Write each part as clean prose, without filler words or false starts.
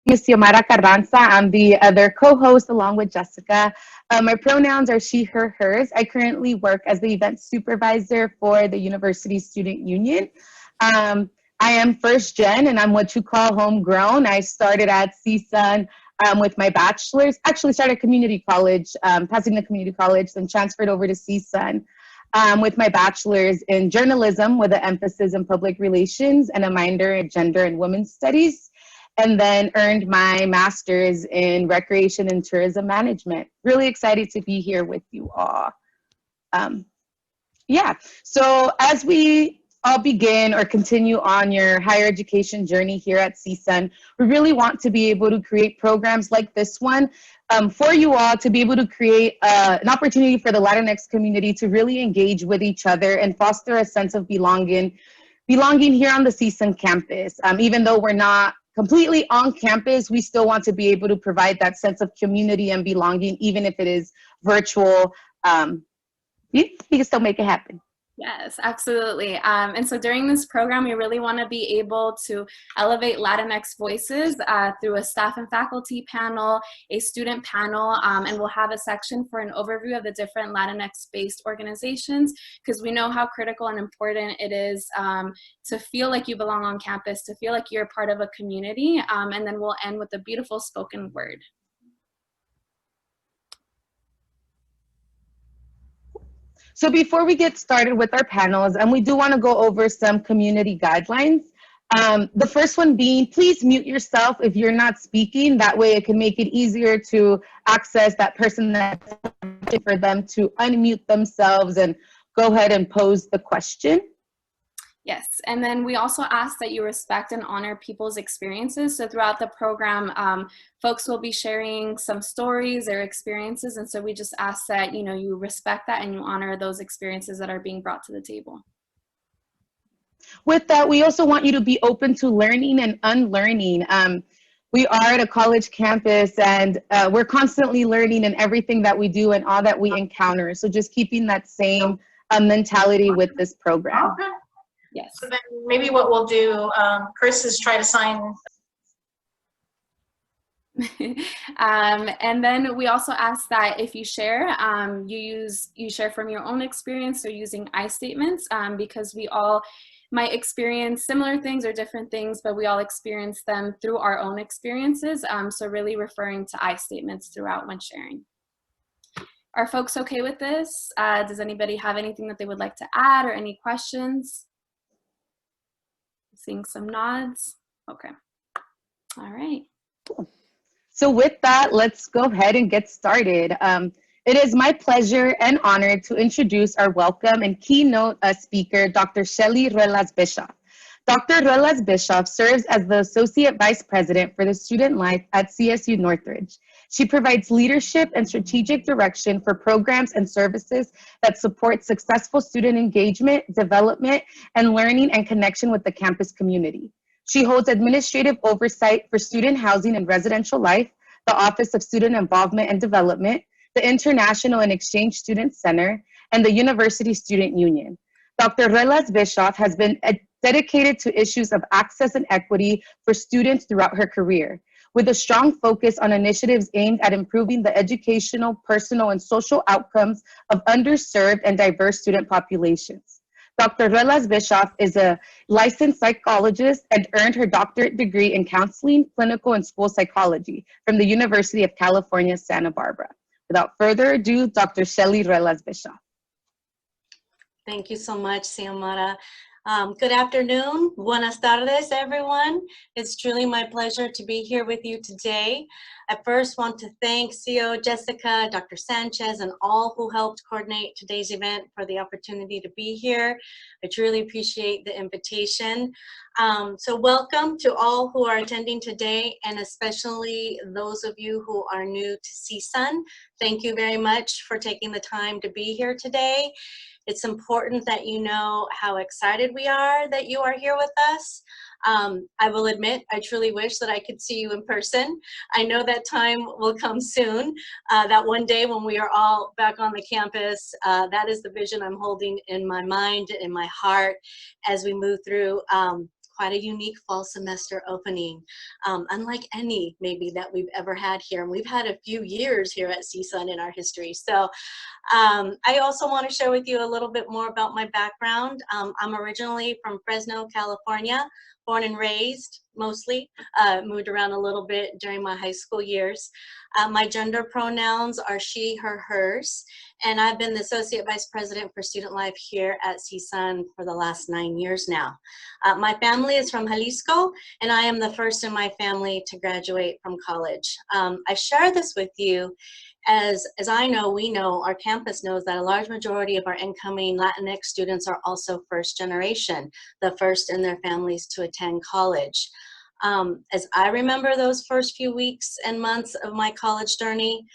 is Xiomara Carranza. I'm the other co-host along with Jessica. My pronouns are she, her, hers. I currently work as the event supervisor for the University Student Union. Um, I am first gen and I'm what you call homegrown. I started at CSUN with my bachelor's, actually started community college, Pasadena Community College, then transferred over to CSUN with my bachelor's in journalism with an emphasis in public relations and a minor in gender and women's studies, and then earned my master's in recreation and tourism management. Really excited to be here with you all. Um, yeah, so as we all begin or continue on your higher education journey here at CSUN, we really want to be able to create programs like this one for you all to be able to create an opportunity for the Latinx community to really engage with each other and foster a sense of belonging here on the CSUN campus. Even though we're not completely on campus, we still want to be able to provide that sense of community and belonging, even if it is virtual. We can still make it happen. Yes, absolutely. And so during this program, we really want to be able to elevate Latinx voices through a staff and faculty panel, a student panel, and we'll have a section for an overview of the different Latinx-based organizations, because we know how critical and important it is to feel like you belong on campus, to feel like you're part of a community, and then we'll end with a beautiful spoken word. So before we get started with our panels, and we do want to go over some community guidelines. The first one being, please mute yourself if you're not speaking. That way it can make it easier to access that person that's for them to unmute themselves and go ahead and pose the question. Yes, and then we also ask that you respect and honor people's experiences. So throughout the program, folks will be sharing some stories, their experiences, and so we just ask that you respect that and you honor those experiences that are being brought to the table. With that, we also want you to be open to learning and unlearning. We are at a college campus and we're constantly learning in everything that we do and all that we encounter. So just keeping that same mentality with this program. Okay. Yes. So then maybe what we'll do, Chris, is try to sign. And then we also ask that if you share, you share from your own experience, so using I statements, because we all might experience similar things or different things, but we all experience them through our own experiences. So really referring to I statements throughout when sharing. Are folks okay with this? Does anybody have anything that they would like to add or any questions? Seeing some nods. Okay. All right. Cool. So with that, let's go ahead and get started. It is my pleasure and honor to introduce our welcome and keynote speaker, Dr. Shelly Ruelas Bischoff. Dr. Ruelas Bischoff serves as the Associate Vice President for the Student Life at CSU Northridge. She provides leadership and strategic direction for programs and services that support successful student engagement, development, and learning and connection with the campus community. She holds administrative oversight for student housing and residential life, the Office of Student Involvement and Development, the International and Exchange Student Center, and the University Student Union. Dr. Ruelas Bischoff has been dedicated to issues of access and equity for students throughout her career, with a strong focus on initiatives aimed at improving the educational, personal, and social outcomes of underserved and diverse student populations. Dr. Ruelas Bischoff is a licensed psychologist and earned her doctorate degree in counseling, clinical, and school psychology from the University of California, Santa Barbara. Without further ado, Dr. Shelly Ruelas Bischoff. Thank you so much, Xiomara. Good afternoon. Buenas tardes, everyone. It's truly my pleasure to be here with you today. I first want to thank CEO Jessica, Dr. Sanchez, and all who helped coordinate today's event for the opportunity to be here. I truly appreciate the invitation. So welcome to all who are attending today, and especially those of you who are new to CSUN. Thank you very much for taking the time to be here today. It's important that you know how excited we are that you are here with us. I will admit, I truly wish that I could see you in person. I know that time will come soon, that one day when we are all back on the campus. That is the vision I'm holding in my mind, in my heart, as we move through quite a unique fall semester opening, unlike any maybe that we've ever had here. And we've had a few years here at CSUN in our history. So I also want to share with you a little bit more about my background. I'm originally from Fresno, California, born and raised mostly, moved around a little bit during my high school years. My gender pronouns are she, her, hers, and I've been the Associate Vice President for Student Life here at CSUN for the last 9 years now. My family is from Jalisco, and I am the first in my family to graduate from college. I share this with you as I know, we know, our campus knows that a large majority of our incoming Latinx students are also first generation, the first in their families to attend college. As I remember those first few weeks and months of my college journey,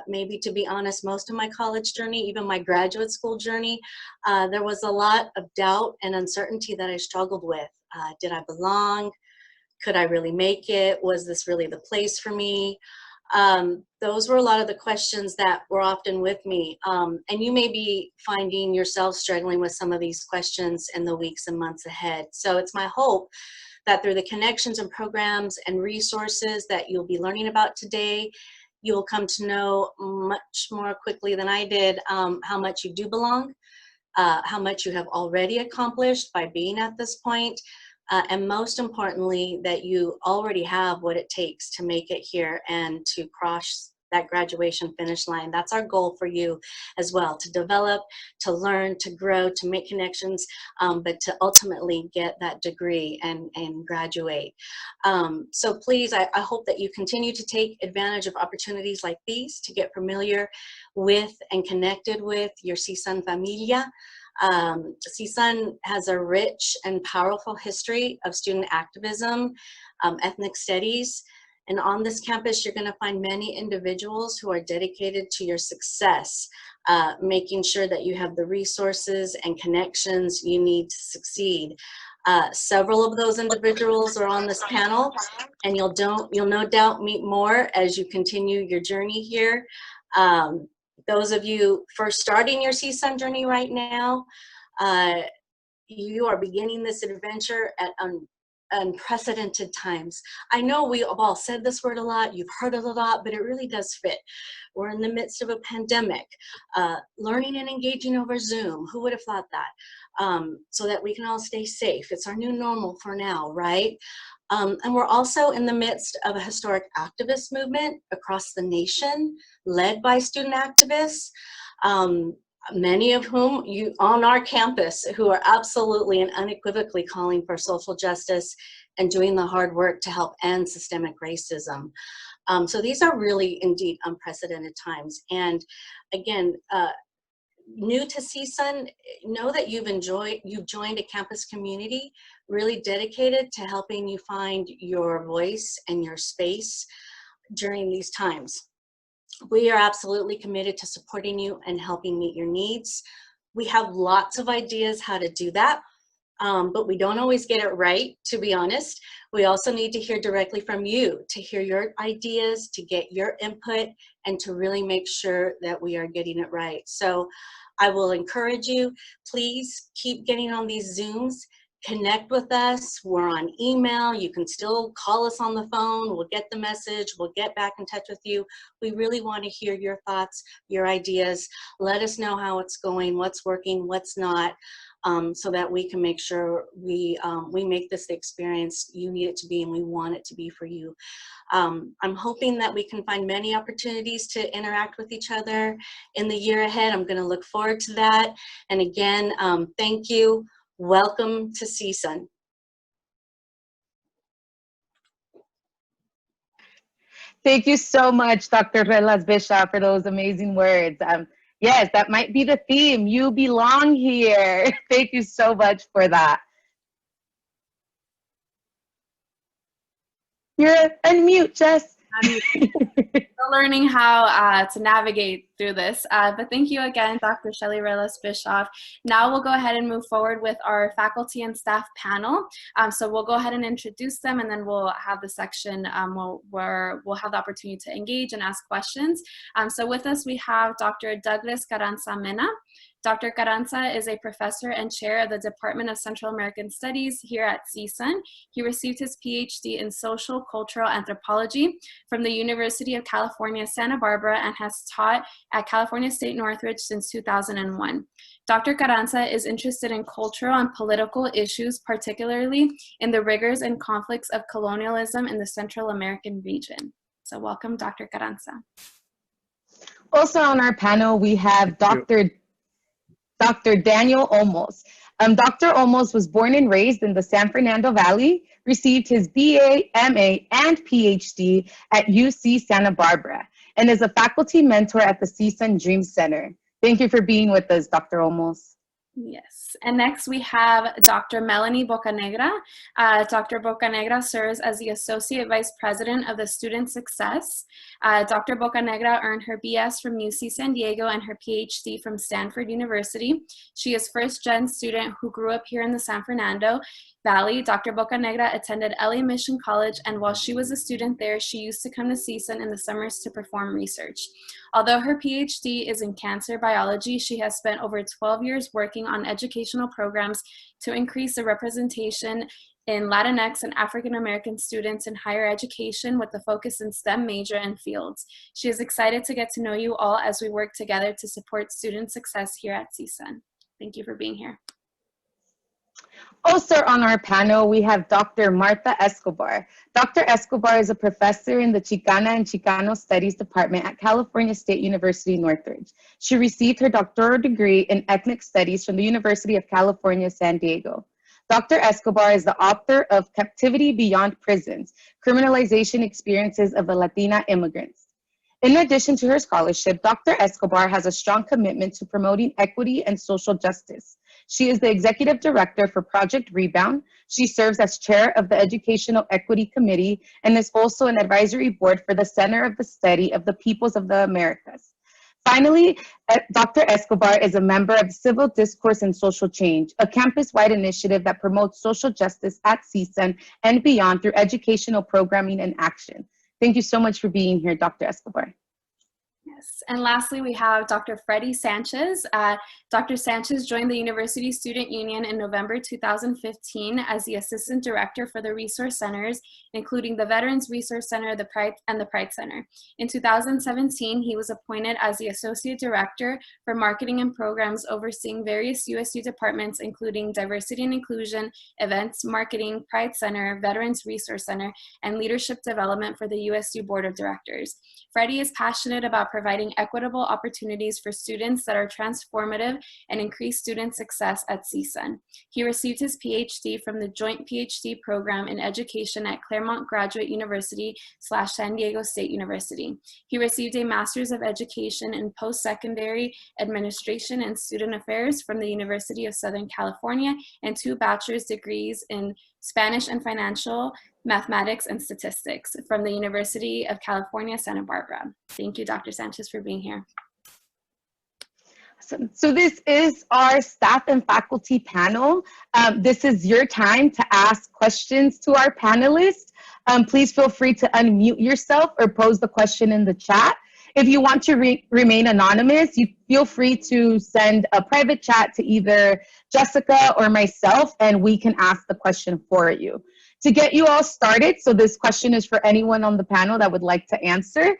maybe to be honest, most of my college journey, even my graduate school journey, there was a lot of doubt and uncertainty that I struggled with. Did I belong? Could I really make it? Was this really the place for me? Those were a lot of the questions that were often with me. And you may be finding yourself struggling with some of these questions in the weeks and months ahead. So it's my hope that through the connections and programs and resources that you'll be learning about today, you'll come to know much more quickly than I did how much you do belong, how much you have already accomplished by being at this point, and most importantly, that you already have what it takes to make it here and to cross that graduation finish line. That's our goal for you as well, to develop, to learn, to grow, to make connections, but to ultimately get that degree and graduate. So please, I hope that you continue to take advantage of opportunities like these to get familiar with and connected with your CSUN familia. CSUN has a rich and powerful history of student activism, ethnic studies, and on this campus you're going to find many individuals who are dedicated to your success, making sure that you have the resources and connections you need to succeed. Several of those individuals are on this panel, and you'll no doubt meet more as you continue your journey here. Those of you first starting your CSUN journey right now, you are beginning this adventure at unprecedented times. I know we have all said this word a lot, you've heard it a lot, but it really does fit. We're in the midst of a pandemic, learning and engaging over Zoom. Who would have thought that? So that we can all stay safe. It's our new normal for now, right? And we're also in the midst of a historic activist movement across the nation, led by student activists, many of whom on our campus who are absolutely and unequivocally calling for social justice and doing the hard work to help end systemic racism. So these are really indeed unprecedented times. And again, new to CSUN, know that you've joined a campus community really dedicated to helping you find your voice and your space during these times. We are absolutely committed to supporting you and helping meet your needs. We have lots of ideas how to do that, but we don't always get it right, to be honest. We also need to hear directly from you, to hear your ideas, to get your input, and to really make sure that we are getting it right. So I will encourage you, please keep getting on these Zooms. Connect with us. We're on email. You can still call us on the phone. We'll get the message. We'll get back in touch with you. We really want to hear your thoughts, your ideas. Let us know how it's going, what's working, what's not, so that we can make sure we make this the experience you need it to be and we want it to be for you. I'm hoping that we can find many opportunities to interact with each other in the year ahead. I'm going to look forward to that. And again, thank you. Welcome to CSUN. Thank you so much, Dr. Relas Bishop, for those amazing words. Yes, that might be the theme. You belong here. Thank you so much for that. You're unmute, Jess. Still learning how to navigate through this. But thank you again, Dr. Shelly Relas Bischoff. Now we'll go ahead and move forward with our faculty and staff panel. So we'll go ahead and introduce them, and then we'll have the section where we'll have the opportunity to engage and ask questions. So with us, we have Dr. Douglas Carranza Mena. Dr. Carranza is a professor and chair of the Department of Central American Studies here at CSUN. He received his PhD in social cultural anthropology from the University of California, Santa Barbara, and has taught at California State Northridge since 2001. Dr. Carranza is interested in cultural and political issues, particularly in the rigors and conflicts of colonialism in the Central American region. So welcome, Dr. Carranza. Also on our panel, we have Dr. Daniel Olmos. Dr. Olmos was born and raised in the San Fernando Valley, received his BA, MA, and PhD at UC Santa Barbara, and is a faculty mentor at the CSUN Dream Center. Thank you for being with us, Dr. Olmos. Yes, and next we have Dr. Melanie Bocanegra. Dr. Bocanegra serves as the Associate Vice President of the Student Success. Dr. Bocanegra earned her BS from UC San Diego and her PhD from Stanford University. She is first-gen student who grew up here in the San Fernando Valley. Dr. Bocanegra attended LA Mission College, and while she was a student there, she used to come to CSUN in the summers to perform research. Although her PhD is in cancer biology, she has spent over 12 years working on educational programs to increase the representation in Latinx and African American students in higher education with a focus in STEM major and fields. She is excited to get to know you all as we work together to support student success here at CSUN. Thank you for being here. Also on our panel, we have Dr. Martha Escobar. Dr. Escobar is a professor in the Chicana and Chicano Studies Department at California State University, Northridge. She received her doctoral degree in ethnic studies from the University of California, San Diego. Dr. Escobar is the author of Captivity Beyond Prisons, Criminalization Experiences of the Latina Immigrants. In addition to her scholarship, Dr. Escobar has a strong commitment to promoting equity and social justice. She is the executive director for Project Rebound. She serves as chair of the Educational Equity Committee and is also an advisory board for the Center of the Study of the Peoples of the Americas. Finally, Dr. Escobar is a member of Civil Discourse and Social Change, a campus-wide initiative that promotes social justice at CSUN and beyond through educational programming and action. Thank you so much for being here, Dr. Escobar. Yes, and lastly, we have Dr. Freddie Sanchez. Dr. Sanchez joined the University Student Union in November 2015 as the Assistant Director for the Resource Centers, including the Veterans Resource Center, the Pride Center. In 2017, he was appointed as the Associate Director for Marketing and Programs, overseeing various USU departments, including Diversity and Inclusion, Events, Marketing, Pride Center, Veterans Resource Center, and Leadership Development for the USU Board of Directors. Freddie is passionate about providing equitable opportunities for students that are transformative and increase student success at CSUN. He received his PhD from the Joint PhD Program in Education at Claremont Graduate University / San Diego State University. He received a Master's of Education in Post-Secondary Administration and Student Affairs from the University of Southern California and 2 bachelor's degrees in Spanish and Financial Mathematics and Statistics from the University of California, Santa Barbara. Thank you, Dr. Sanchez, for being here. So this is our staff and faculty panel. This is your time to ask questions to our panelists. Please feel free to unmute yourself or pose the question in the chat. If you want to remain anonymous, you feel free to send a private chat to either Jessica or myself, and we can ask the question for you. To get you all started, so this question is for anyone on the panel that would like to answer.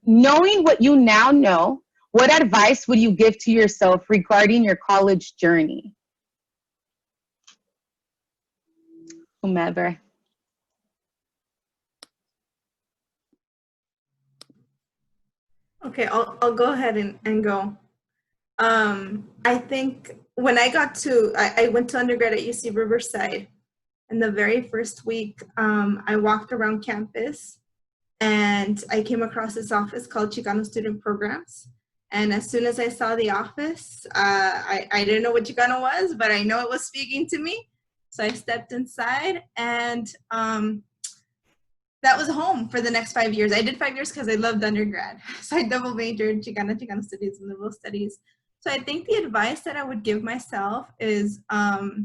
Knowing what you now know, what advice would you give to yourself regarding your college journey? Whomever. Okay, I'll go ahead and go. I think when I went to undergrad at UC Riverside, and the very first week, I walked around campus and I came across this office called Chicano Student Programs. And as soon as I saw the office, I didn't know what Chicano was, but I know it was speaking to me. So I stepped inside, and that was home for the next 5 years. I did 5 years because I loved undergrad. So I double majored Chicano studies and liberal studies. So I think the advice that I would give myself is, I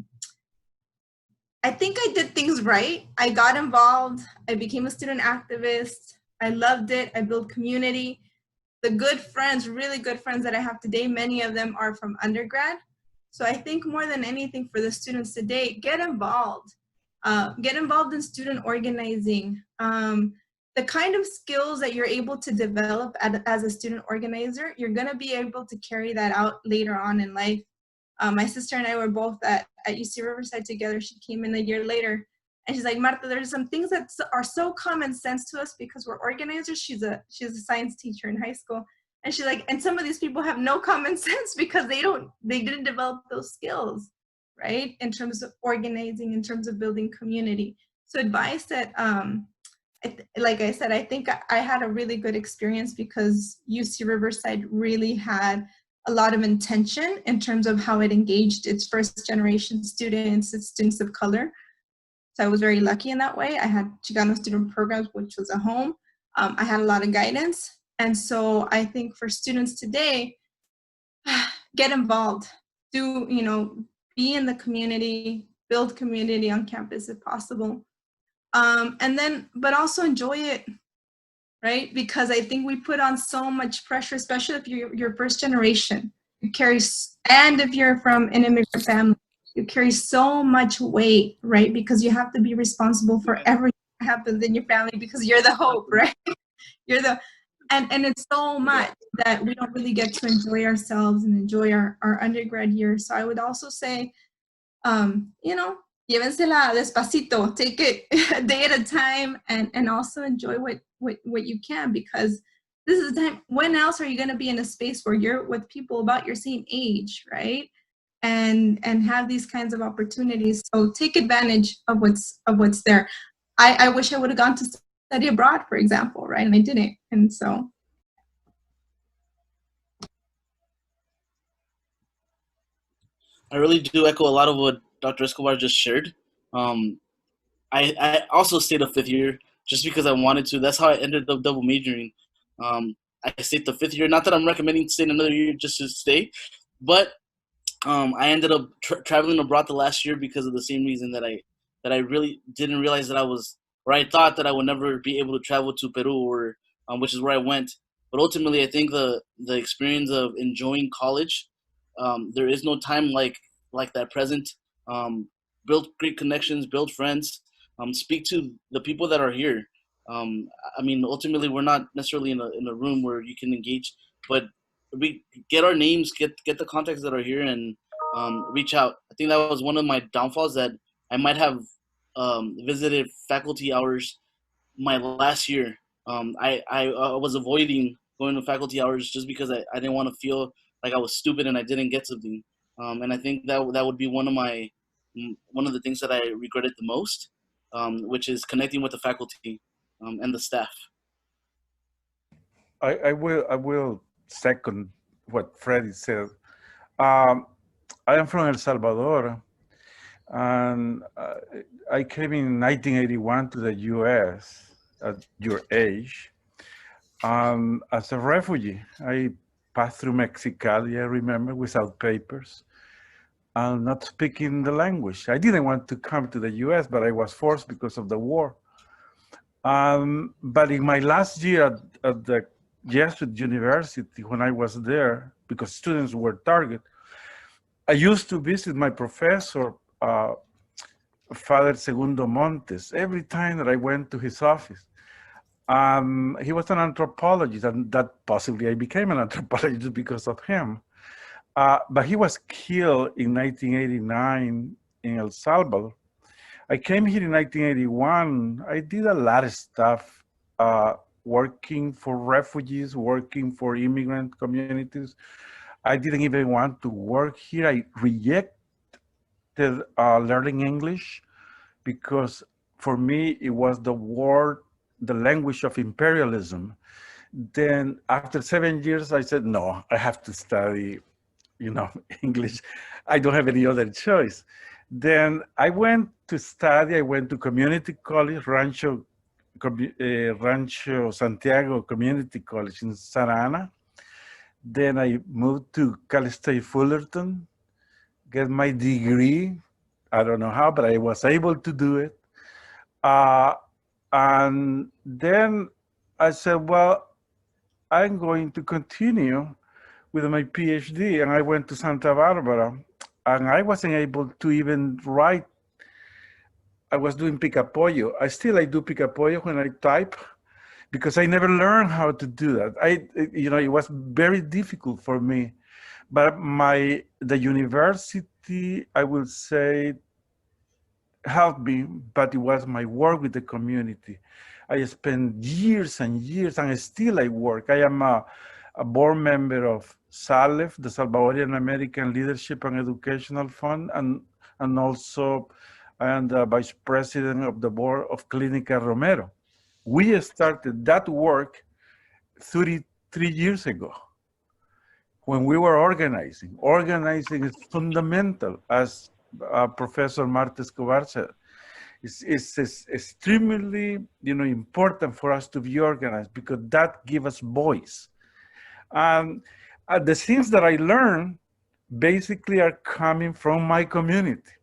think I did things right. I got involved. I became a student activist. I loved it. I built community. The good friends, really good friends that I have today, many of them are from undergrad. So I think more than anything for the students today, get involved. Get involved in student organizing. The kind of skills that you're able to develop as a student organizer, you're gonna be able to carry that out later on in life. My sister and I were both at UC Riverside together. She came in a year later, and she's like, Marta, there's some things that are so common sense to us because we're organizers. She's a science teacher in high school. And she's like, and some of these people have no common sense because they didn't develop those skills, right? In terms of organizing, in terms of building community. So advice that, like I said, I think I had a really good experience because UC Riverside really had a lot of intention in terms of how it engaged its first generation students, its students of color. So I was very lucky in that way. I had Chicano student programs, which was a home. I had a lot of guidance. And so I think for students today, get involved, be in the community, build community on campus if possible. But also enjoy it, right? Because I think we put on so much pressure, especially if you're first generation. And if you're from an immigrant family, you carry so much weight, right? Because you have to be responsible for everything that happens in your family because you're the hope, right? And it's so much that we don't really get to enjoy ourselves and enjoy our undergrad years. So I would also say, llévensela despacito, take it a day at a time, and also enjoy what you can, because this is the time. When else are you going to be in a space where you're with people about your same age, right? And have these kinds of opportunities. So take advantage of what's there. I wish I would have gone to study abroad, for example, right? And I didn't. And so. I really do echo a lot of what Dr. Escobar just shared. I also stayed a fifth year just because I wanted to. That's how I ended up double majoring. I stayed the fifth year. Not that I'm recommending staying another year just to stay, but I ended up traveling abroad the last year because of the same reason that I really didn't realize that I thought that I would never be able to travel to Peru, or which is where I went. But ultimately, I think the experience of enjoying college, there is no time like that present. Build great connections, build friends, speak to the people that are here. Ultimately, we're not necessarily in a room where you can engage, but we get our names, get the contacts that are here, and reach out. I think that was one of my downfalls, that I might have visited faculty hours my last year. I was avoiding going to faculty hours just because I didn't want to feel like I was stupid and I didn't get something. And I think that would be one of the things that I regretted the most, which is connecting with the faculty and the staff. I will second what Freddie said. I am from El Salvador, and I came in 1981 to the U.S. at your age. As a refugee, I passed through Mexicali, I remember, without papers and not speaking the language. I didn't want to come to the U.S., but I was forced because of the war. But in my last year at the Jesuit University, when I was there, because students were targeted, I used to visit my professor, Father Segundo Montes, every time that I went to his office. He was an anthropologist, and that possibly I became an anthropologist because of him. But he was killed in 1989 in El Salvador. I came here in 1981. I did a lot of stuff, working for refugees, working for immigrant communities. I didn't even want to work here. I rejected learning English because for me, it was the language of imperialism. Then after 7 years, I said, no, I have to study, English. I don't have any other choice. Then I went to study. I went to community college, Rancho Rancho Santiago Community College in Santa Ana. Then I moved to Cal State Fullerton, get my degree. I don't know how, but I was able to do it. And then I said, well, I'm going to continue with my PhD. And I went to Santa Barbara, and I wasn't able to even write. I was doing Picapollo. I do Picapollo when I type, because I never learned how to do that. It was very difficult for me. But the university, I will say, helped me, but it was my work with the community. I spent years and years, and still I work. I am a board member of SALEF, the Salvadorian American Leadership and Educational Fund, and also I am the vice president of the board of Clínica Romero. We started that work 33 years ago when we were organizing. Organizing is fundamental, as Professor Marta Escobar said. It's extremely important for us to be organized, because that gives us voice. The things that I learned basically are coming from my community.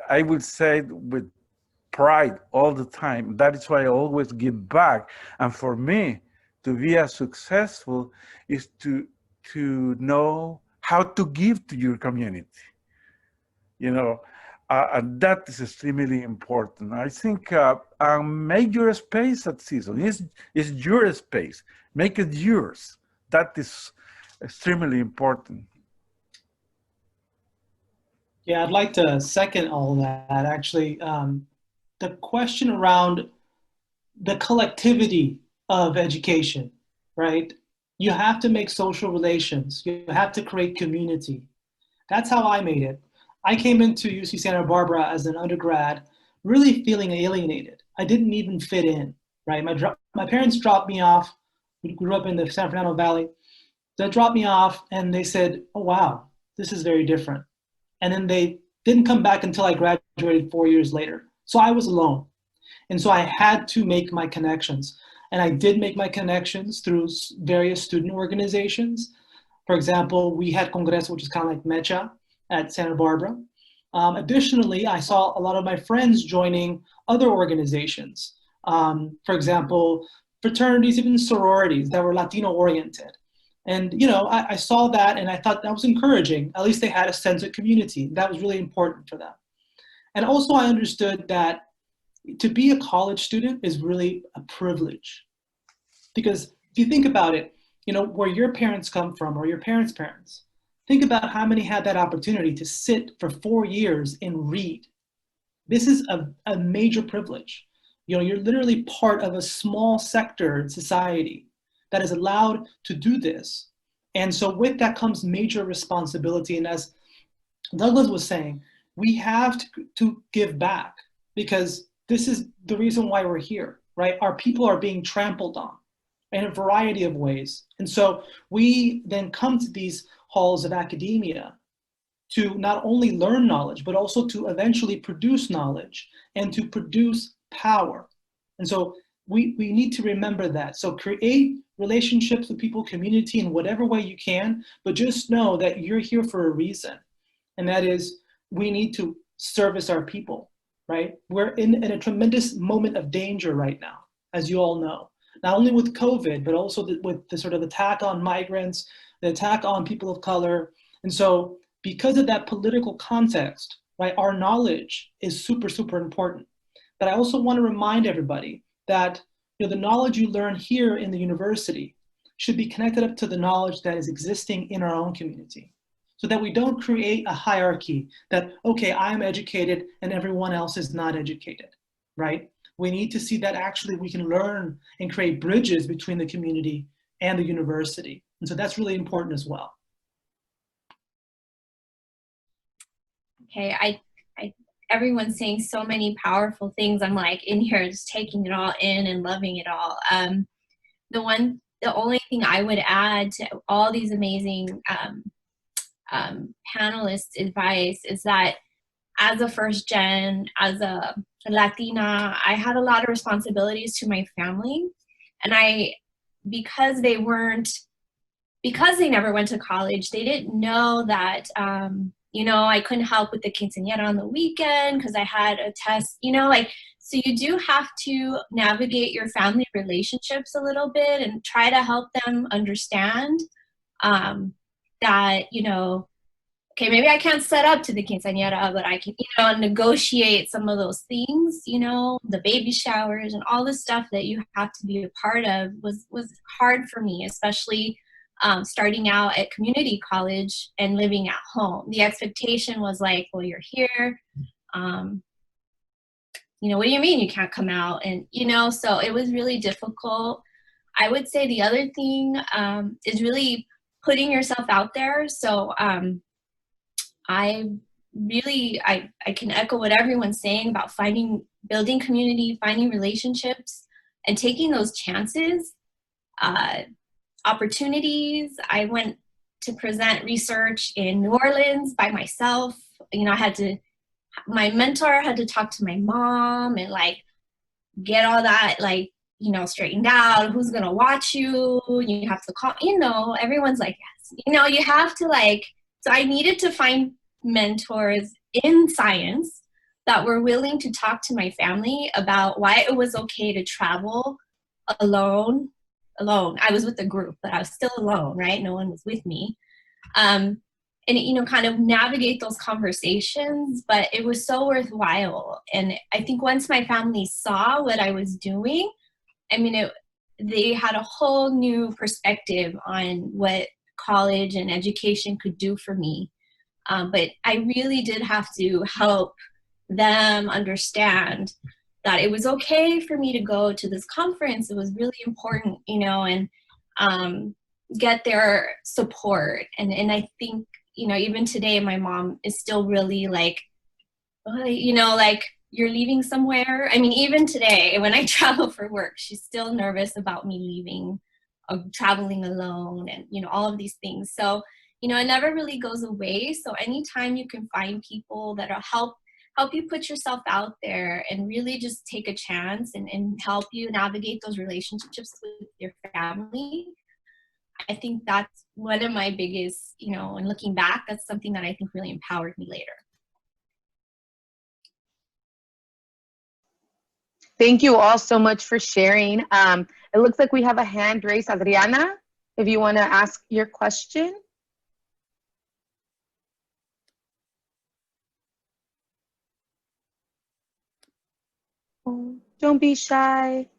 I will say with pride all the time. That is why I always give back. And for me, to be as successful is to know how to give to your community. And that is extremely important. I think make your space at CSUN. It's your space. Make it yours. That is extremely important. Yeah, I'd like to second all that. Actually, the question around the collectivity of education, right? You have to make social relations. You have to create community. That's how I made it. I came into UC Santa Barbara as an undergrad, really feeling alienated. I didn't even fit in, right? My parents dropped me off. We grew up in the San Fernando Valley. They dropped me off and they said, oh, wow, this is very different. And then they didn't come back until I graduated 4 years later. So I was alone. And so I had to make my connections. And I did make my connections through various student organizations. For example, we had Congreso, which is kind of like Mecha at Santa Barbara. Additionally, I saw a lot of my friends joining other organizations. For example, fraternities, even sororities that were Latino oriented. And I saw that and I thought that was encouraging. At least they had a sense of community. That was really important for them. And also I understood that to be a college student is really a privilege. Because if you think about it, where your parents come from or your parents' parents, think about how many had that opportunity to sit for 4 years and read. This is a major privilege. You're literally part of a small sector in society that is allowed to do this. And so with that comes major responsibility. And as Douglas was saying, we have to give back, because this is the reason why we're here, right? Our people are being trampled on in a variety of ways. And so we then come to these halls of academia to not only learn knowledge, but also to eventually produce knowledge and to produce power. And so we need to remember that. So create relationships with people, community in whatever way you can, but just know that you're here for a reason. And that is, we need to service our people, right? We're in a tremendous moment of danger right now, as you all know, not only with COVID, but also with the sort of attack on migrants, the attack on people of color. And so because of that political context, right, our knowledge is super, super important. But I also want to remind everybody that the knowledge you learn here in the university should be connected up to the knowledge that is existing in our own community, so that we don't create a hierarchy that, okay, I'm educated and everyone else is not educated, right? We need to see that actually we can learn and create bridges between the community and the university. And so that's really important as well. Okay, everyone's saying so many powerful things. I'm like in here just taking it all in and loving it all. The only thing I would add to all these amazing panelists' advice is that as a first gen, as a Latina, I had a lot of responsibilities to my family. And because they never went to college, they didn't know that, I couldn't help with the quinceañera on the weekend because I had a test, so you do have to navigate your family relationships a little bit and try to help them understand that, okay, maybe I can't set up to the quinceañera, but I can, negotiate some of those things, the baby showers and all the stuff that you have to be a part of was hard for me, especially starting out at community college and living at home. The expectation was like, well, you're here. What do you mean you can't come out? And, so it was really difficult. I would say the other thing is really putting yourself out there. So I can echo what everyone's saying about building community, finding relationships, and taking those chances, opportunities. I went to present research in New Orleans by myself. My mentor had to talk to my mom and get all that straightened out. Who's gonna watch you? You have to call, everyone's like, yes. You have to so I needed to find mentors in science that were willing to talk to my family about why it was okay to travel alone. I was with a group, but I was still alone, right? No one was with me. And kind of navigate those conversations, but it was so worthwhile. And I think once my family saw what I was doing, they had a whole new perspective on what college and education could do for me. But I really did have to help them understand that it was okay for me to go to this conference. It was really important, and get their support. And I think, even today, my mom is still really you're leaving somewhere. Even today, when I travel for work, she's still nervous about me leaving, traveling alone, and, all of these things. So, it never really goes away. So anytime you can find people that'll help you put yourself out there and really just take a chance and help you navigate those relationships with your family, I think that's one of my biggest, and looking back, that's something that I think really empowered me later. Thank you all so much for sharing. It looks like we have a hand raised. Adriana, if you want to ask your question. Oh, don't be shy.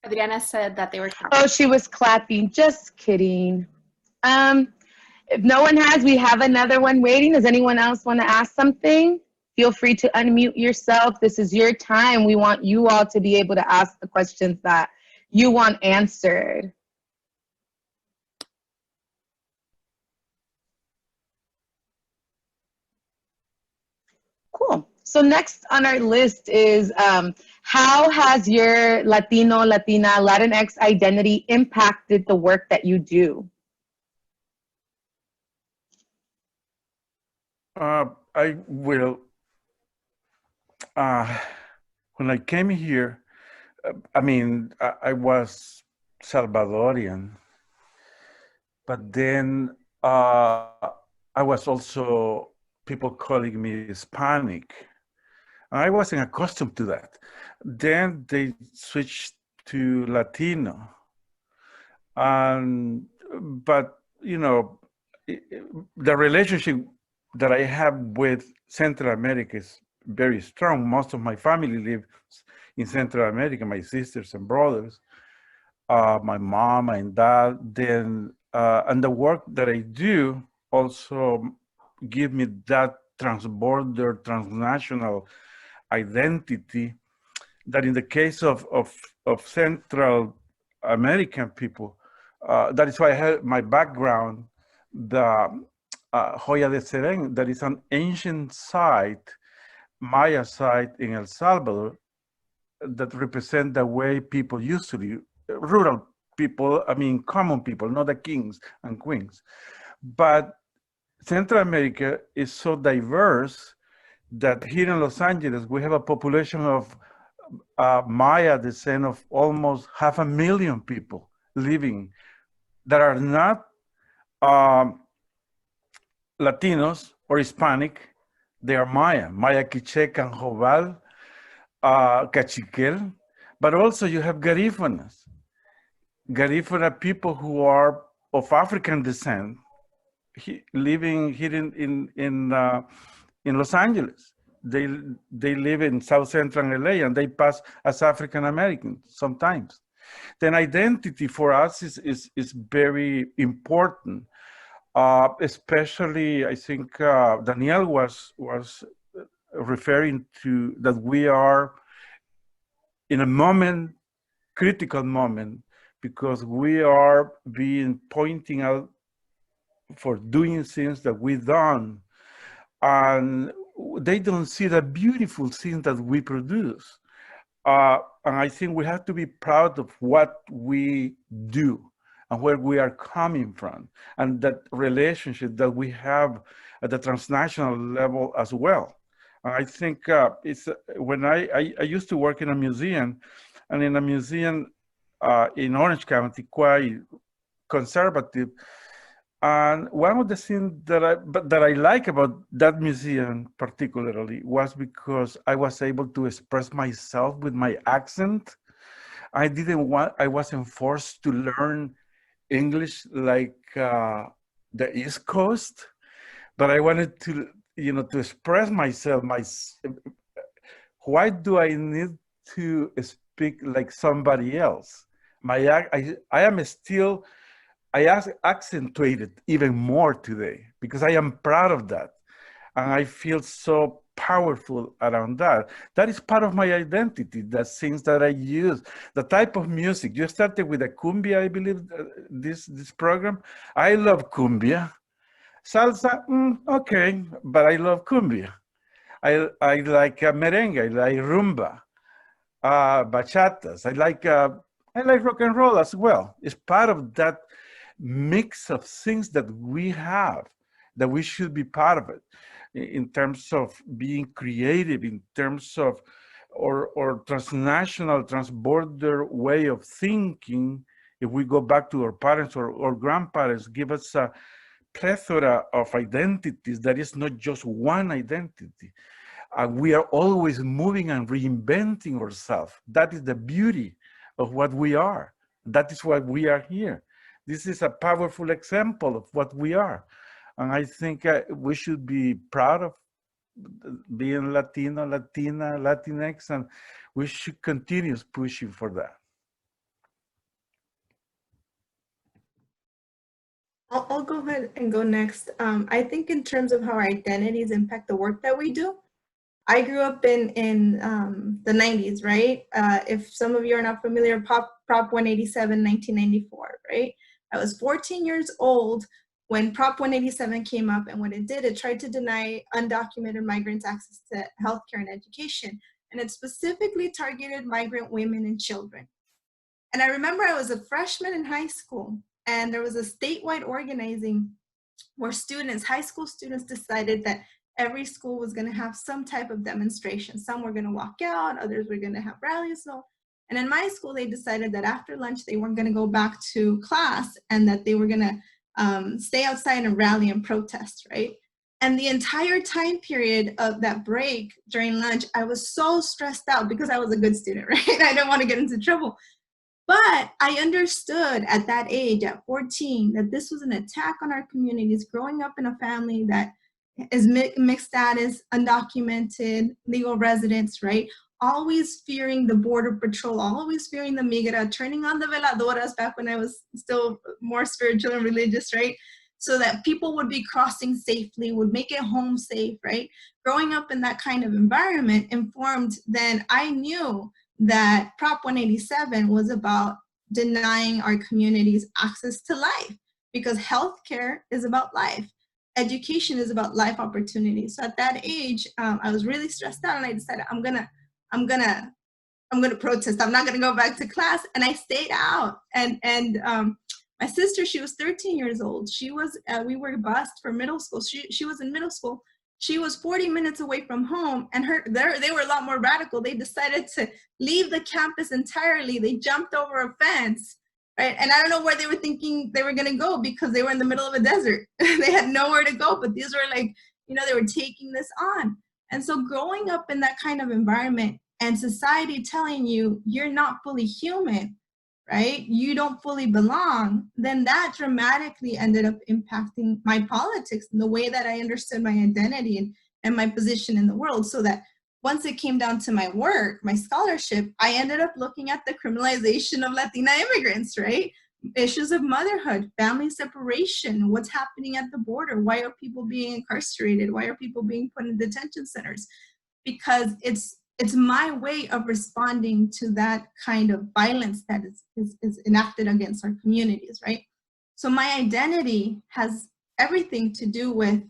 Adriana said that they were clapping. Oh, she was clapping. Just kidding. If no one has, we have another one waiting. Does anyone else want to ask something? Feel free to unmute yourself. This is your time. We want you all to be able to ask the questions that you want answered. Cool. So next on our list is how has your Latino, Latina, Latinx identity impacted the work that you do? I will. When I came here, I was Salvadorian, but then I was also people calling me Hispanic. I wasn't accustomed to that. Then they switched to Latino. But, the relationship that I have with Central America is very strong. Most of my family lives in Central America, my sisters and brothers, my mom and dad. Then, and the work that I do also give me that transborder, transnational identity that in the case of Central American people, that is why I have my background, the Joya de Serén, that is an ancient site, Maya site in El Salvador, that represent the way people used to live, rural people, common people, not the kings and queens. But Central America is so diverse that here in Los Angeles, we have a population of Maya descent of almost 500,000 people living that are not Latinos or Hispanic. They are Maya Quiche, Canjobal, Cachiquel, but also you have Garífunas. Garífuna people who are of African descent living here in Los Angeles. They live in South Central LA and they pass as African Americans sometimes. Then identity for us is very important. Especially, I think Danielle was referring to that we are in a moment, critical moment, because we are being pointing out for doing things that we've done, and they don't see the beautiful things that we produce. And I think we have to be proud of what we do and where we are coming from, and that relationship that we have at the transnational level as well. I think it's when I used to work in a museum, and in a museum in Orange County, quite conservative. And one of the things that I like about that museum particularly was because I was able to express myself with my accent. I wasn't forced to learn English like the East Coast, but I wanted to, to express myself. Why do I need to speak like somebody else? I accentuated even more today because I am proud of that. And I feel so powerful around that. That is part of my identity, the things that I use, the type of music. You started with a cumbia, I believe, this program. I love cumbia. Salsa, okay, but I love cumbia. I like merengue, I like rumba, bachatas. I like rock and roll as well. It's part of that mix of things that we have, that we should be part of it in terms of being creative, in terms of or transnational, transborder way of thinking. If we go back to our parents or grandparents, give us a plethora of identities that is not just one identity. We are always moving and reinventing ourselves. That is the beauty of what we are. That is why we are here. This is a powerful example of what we are. And I think we should be proud of being Latino, Latina, Latinx, and we should continue pushing for that. I'll go ahead and go next. I think in terms of how our identities impact the work that we do, I grew up in the 90s, right? If some of you are not familiar, Prop 187, 1994, right? I was 14 years old when Prop 187 came up, and what it did, it tried to deny undocumented migrants access to healthcare and education, and it specifically targeted migrant women and children. And I remember I was a freshman in high school, and there was a statewide organizing where students, high school students, decided that every school was going to have some type of demonstration. Some were going to walk out, others were going to have rallies. And in my school, they decided that after lunch, they weren't going to go back to class and that they were going to stay outside and rally and protest, right? And the entire time period of that break during lunch, I was so stressed out because I was a good student, right? I didn't want to get into trouble. But I understood at that age, at 14, that this was an attack on our communities, growing up in a family that is mixed status, undocumented, legal residents, right? Always fearing the border patrol, always fearing the migra, turning on the veladoras back when I was still more spiritual and religious, right? So that people would be crossing safely, would make it home safe, right? Growing up in that kind of environment informed, then I knew that Prop 187 was about denying our communities access to life, because healthcare is about life. Education is about life opportunities. So at that age, I was really stressed out, and I decided I'm gonna protest. I'm not gonna go back to class, and I stayed out. And My sister, she was 13 years old. She was, we were bused for middle school. She was in middle school. She was 40 minutes away from home, and they were a lot more radical. They decided to leave the campus entirely. They jumped over a fence, right? And I don't know where they were thinking they were gonna go, because they were in the middle of a desert. They had nowhere to go, but these were like, you know, they were taking this on. And so growing up in that kind of environment and society telling you you're not fully human, right? You don't fully belong, then that dramatically ended up impacting my politics and the way that I understood my identity and my position in the world. So that once it came down to my work, my scholarship, I ended up looking at the criminalization of Latina immigrants, right? Issues of motherhood, family separation, what's happening at the border, why are people being incarcerated, why are people being put in detention centers? Because it's my way of responding to that kind of violence that is enacted against our communities, right? So my identity has everything to do with,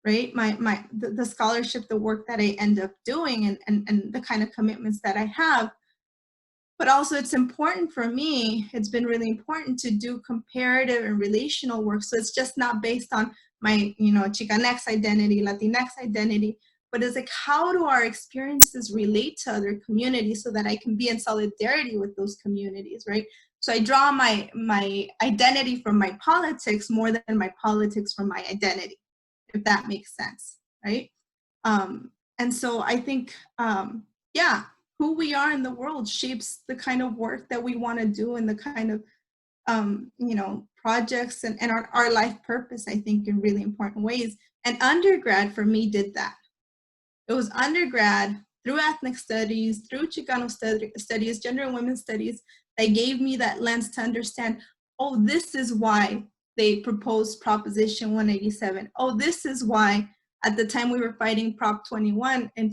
right, the scholarship, the work that I end up doing, and the kind of commitments that I have. But also it's important for me, it's been really important to do comparative and relational work. So it's just not based on my, you know, Chicanx identity, Latinx identity, but it's like, how do our experiences relate to other communities so that I can be in solidarity with those communities, right? So I draw my identity from my politics more than my politics from my identity, if that makes sense, right? And so I think, yeah, who we are in the world shapes the kind of work that we want to do and the kind of, you know, projects and our life purpose, I think, in really important ways. And undergrad for me did that. It was undergrad through ethnic studies, through Chicano studies, gender and women's studies, that gave me that lens to understand, oh, this is why they proposed Proposition 187. Oh, this is why at the time we were fighting Prop 21 in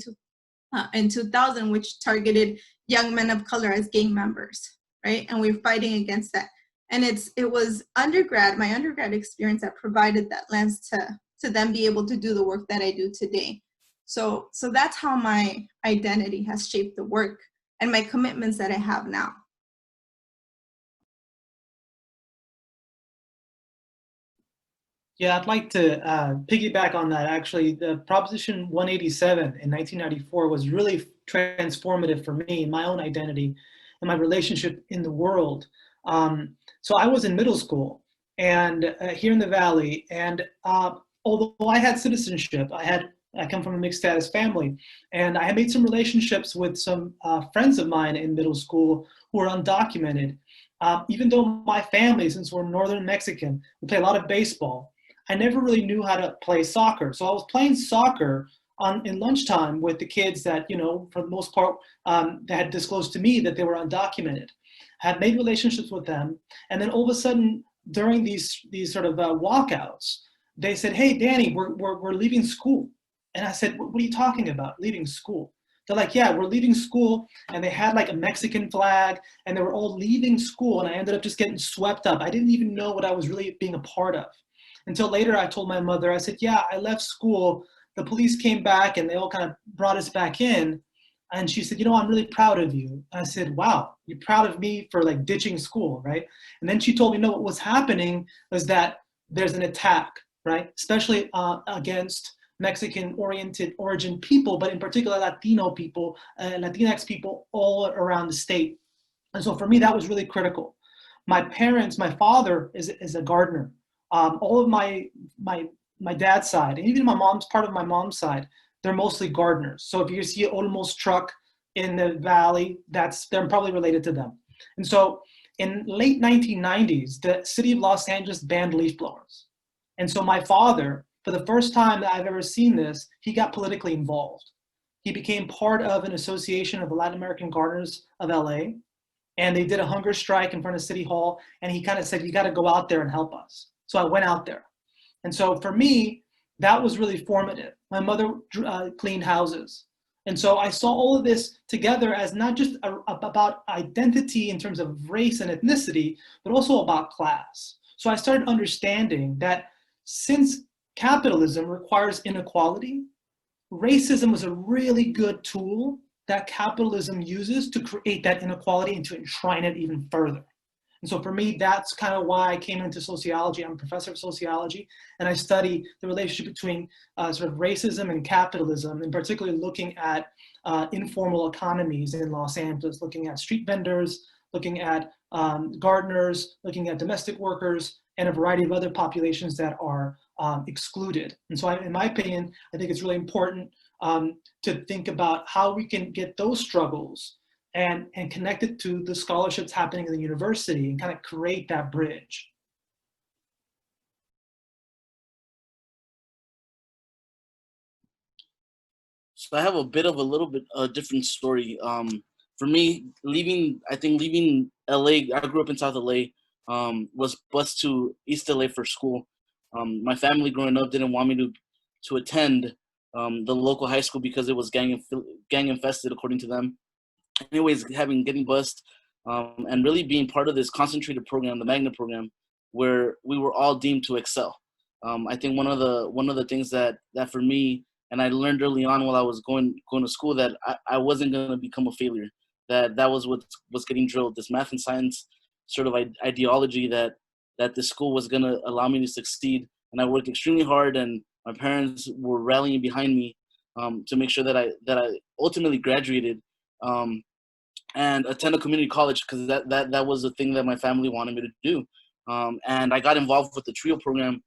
2000, which targeted young men of color as gang members, right? And we were fighting against that. And it was my undergrad experience that provided that lens to then be able to do the work that I do today. So that's how my identity has shaped the work and my commitments that I have now. Yeah, I'd like to piggyback on that. Actually, the Proposition 187 in 1994 was really transformative for me, my own identity, and my relationship in the world. So I was in middle school and here in the Valley, and although I had citizenship, I come from a mixed status family, and I had made some relationships with some friends of mine in middle school who were undocumented. Even though my family, since we're Northern Mexican, we play a lot of baseball, I never really knew how to play soccer. So I was playing soccer in lunchtime with the kids that, you know, for the most part, that had disclosed to me that they were undocumented. I had made relationships with them, and then all of a sudden, during these sort of walkouts, they said, "Hey, Danny, we're leaving school." And I said, "What are you talking about, leaving school?" They're like, "Yeah, we're leaving school." And they had like a Mexican flag, and they were all leaving school, and I ended up just getting swept up. I didn't even know what I was really being a part of. Until later, I told my mother, I said, "Yeah, I left school. The police came back, and they all kind of brought us back in." And she said, "You know, I'm really proud of you." And I said, "Wow, you're proud of me for like ditching school, right?" And then she told me, no, what was happening was that there's an attack, right? Especially against Mexican-oriented origin people, but in particular Latino people, Latinx people all around the state. And so for me, that was really critical. My parents, my father is a gardener. All of my dad's side, and even part of my mom's side, they're mostly gardeners. So if you see Olmo's truck in the Valley, they're probably related to them. And so in late 1990s, the city of Los Angeles banned leaf blowers. And so my father, for the first time that I've ever seen this, he got politically involved. He became part of an association of the Latin American Gardeners of LA, and they did a hunger strike in front of City Hall, and he kind of said, "You got to go out there and help us." So I went out there. And so for me, that was really formative. My mother cleaned houses. And so I saw all of this together as not just about identity in terms of race and ethnicity, but also about class. So I started understanding that since capitalism requires inequality, racism was a really good tool that capitalism uses to create that inequality and to enshrine it even further. And so for me, that's kind of why I came into sociology. I'm a professor of sociology, and I study the relationship between sort of racism and capitalism, and particularly looking at informal economies in Los Angeles, looking at street vendors, looking at gardeners, looking at domestic workers, and a variety of other populations that are excluded. And so in my opinion, I think it's really important to think about how we can get those struggles and connect it to the scholarships happening in the university and kind of create that bridge. So I have a little bit different story. For me, leaving LA, I grew up in South LA, was bused to East LA for school. My family growing up didn't want me to attend the local high school because it was gang infested, according to them. Anyways, getting bused, and really being part of this concentrated program, the Magnet program, where we were all deemed to excel. I think one of the things that for me, and I learned early on while I was going to school, that I wasn't going to become a failure. That was what was getting drilled. This math and science sort of ideology that the school was going to allow me to succeed. And I worked extremely hard, and my parents were rallying behind me to make sure that I ultimately graduated and attend a community college, because that was the thing that my family wanted me to do. And I got involved with the TRIO program,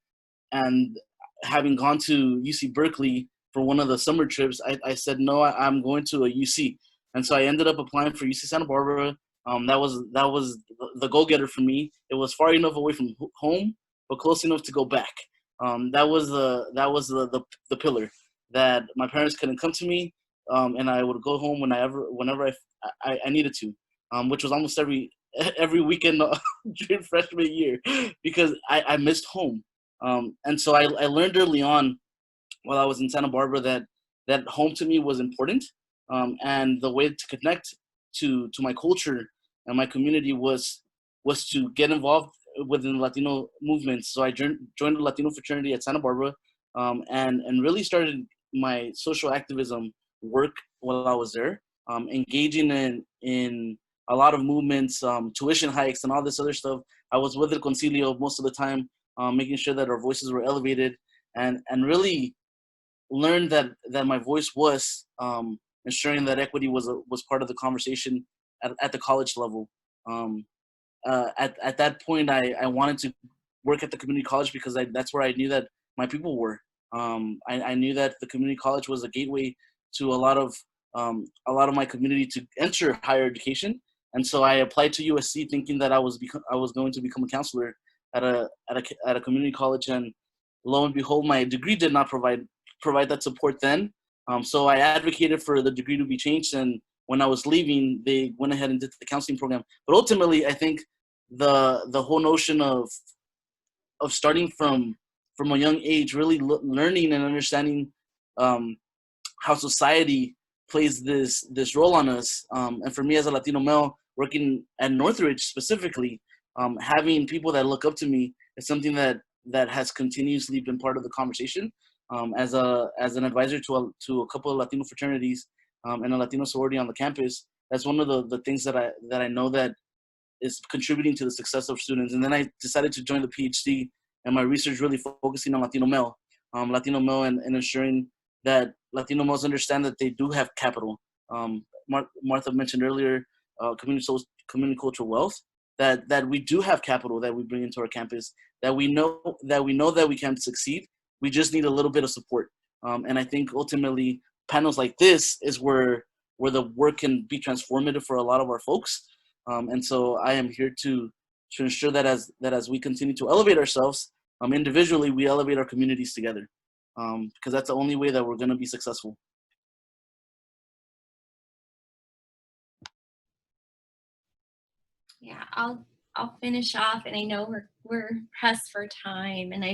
and having gone to UC Berkeley for one of the summer trips, I said, no, I'm going to a UC. And so I ended up applying for UC Santa Barbara. That was the go-getter for me. It was far enough away from home, but close enough to go back. That was the pillar, that my parents couldn't come to me, and I would go home whenever I needed to, which was almost every weekend during freshman year, because I missed home. And so I learned early on, while I was in Santa Barbara, that home to me was important, and the way to connect to my culture and my community was to get involved within the Latino movement. So I joined the Latino fraternity at Santa Barbara, and really started my social activism work while I was there, engaging in a lot of movements, tuition hikes, and all this other stuff. I was with El Concilio most of the time, making sure that our voices were elevated, and really learned that my voice was ensuring that equity was part of the conversation at the college level. At that point, I wanted to work at the community college because that's where I knew that my people were. I knew that the community college was a gateway to a lot of my community to enter higher education, and so I applied to USC thinking that I was going to become a counselor at a community college, and lo and behold, my degree did not provide that support then. So I advocated for the degree to be changed, and when I was leaving, they went ahead and did the counseling program. But ultimately, I think the whole notion of starting from a young age, really learning and understanding how society plays this role on us, and for me as a Latino male working at Northridge specifically, having people that look up to me is something that has continuously been part of the conversation. As an advisor to a couple of Latino fraternities and a Latino sorority on the campus, that's one of the things that I know that is contributing to the success of students. And then I decided to join the PhD, and my research really focusing on Latino male, and ensuring that Latino males understand that they do have capital. Martha mentioned earlier, community cultural wealth, that we do have capital that we bring into our campus, that we know that we can succeed. We just need a little bit of support. And I think ultimately panels like this is where the work can be transformative for a lot of our folks. And so I am here to ensure that as we continue to elevate ourselves individually, we elevate our communities together, because that's the only way that we're going to be successful. Yeah, I'll finish off, and I know we're pressed for time, and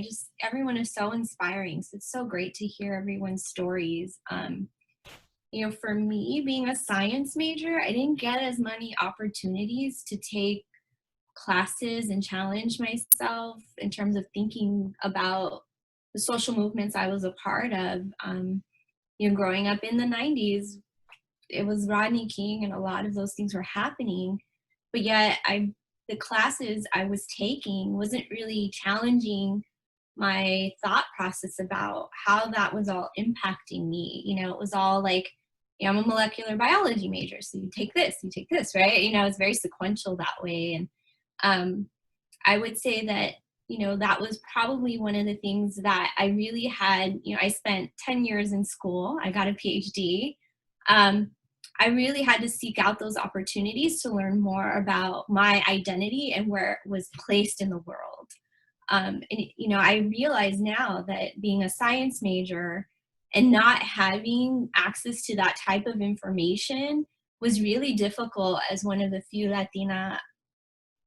everyone is so inspiring. So it's so great to hear everyone's stories. For me, being a science major, I didn't get as many opportunities to take classes and challenge myself in terms of thinking about the social movements I was a part of. Growing up in the 90s, it was Rodney King, and a lot of those things were happening. But yet I the classes I was taking wasn't really challenging my thought process about how that was all impacting me. You know, it was all like, you know, I'm a molecular biology major, so you take this, right? You know, it's very sequential that way. And I would say that, you know, that was probably one of the things that I really had, you know, I spent 10 years in school, I got a PhD. I really had to seek out those opportunities to learn more about my identity and where it was placed in the world. And, you know, I realize now that being a science major and not having access to that type of information was really difficult as one of the few Latina,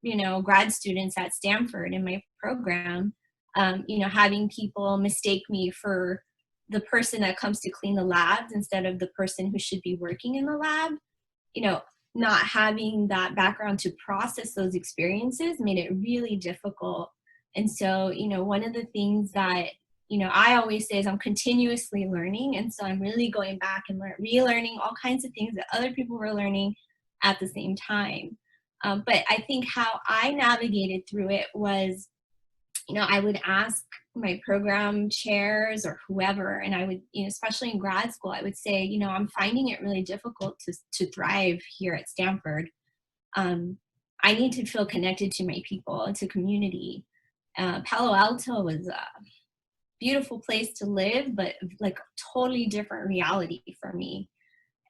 you know, grad students at Stanford in my program. You know, having people mistake me for the person that comes to clean the labs instead of the person who should be working in the lab, you know, not having that background to process those experiences made it really difficult. And so, you know, one of the things that, you know, I always say is I'm continuously learning. And so I'm really going back and relearning all kinds of things that other people were learning at the same time. But I think how I navigated through it was, you know, I would ask my program chairs or whoever, and I would, you know, especially in grad school, I would say, you know, I'm finding it really difficult to thrive here at Stanford. I need to feel connected to my people, to community. Palo Alto was a beautiful place to live, but like a totally different reality for me.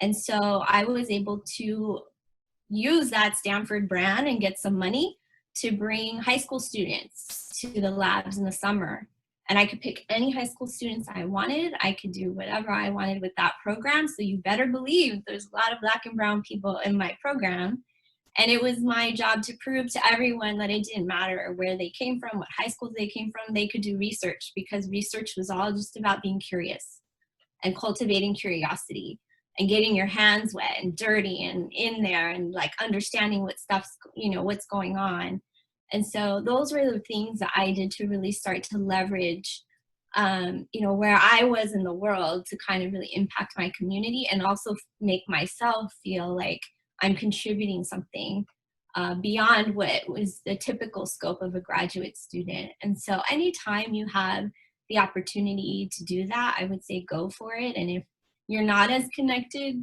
And so I was able to use that Stanford brand and get some money to bring high school students to the labs in the summer. And I could pick any high school students I wanted. I could do whatever I wanted with that program. So you better believe there's a lot of Black and brown people in my program. And it was my job to prove to everyone that it didn't matter where they came from, what high schools they came from, they could do research, because research was all just about being curious and cultivating curiosity and getting your hands wet and dirty and in there and like understanding what stuff's, you know, what's going on. And so those were the things that I did to really start to leverage, you know, where I was in the world to kind of really impact my community and also make myself feel like I'm contributing something beyond what was the typical scope of a graduate student. And so anytime you have the opportunity to do that, I would say go for it. And if you're not as connected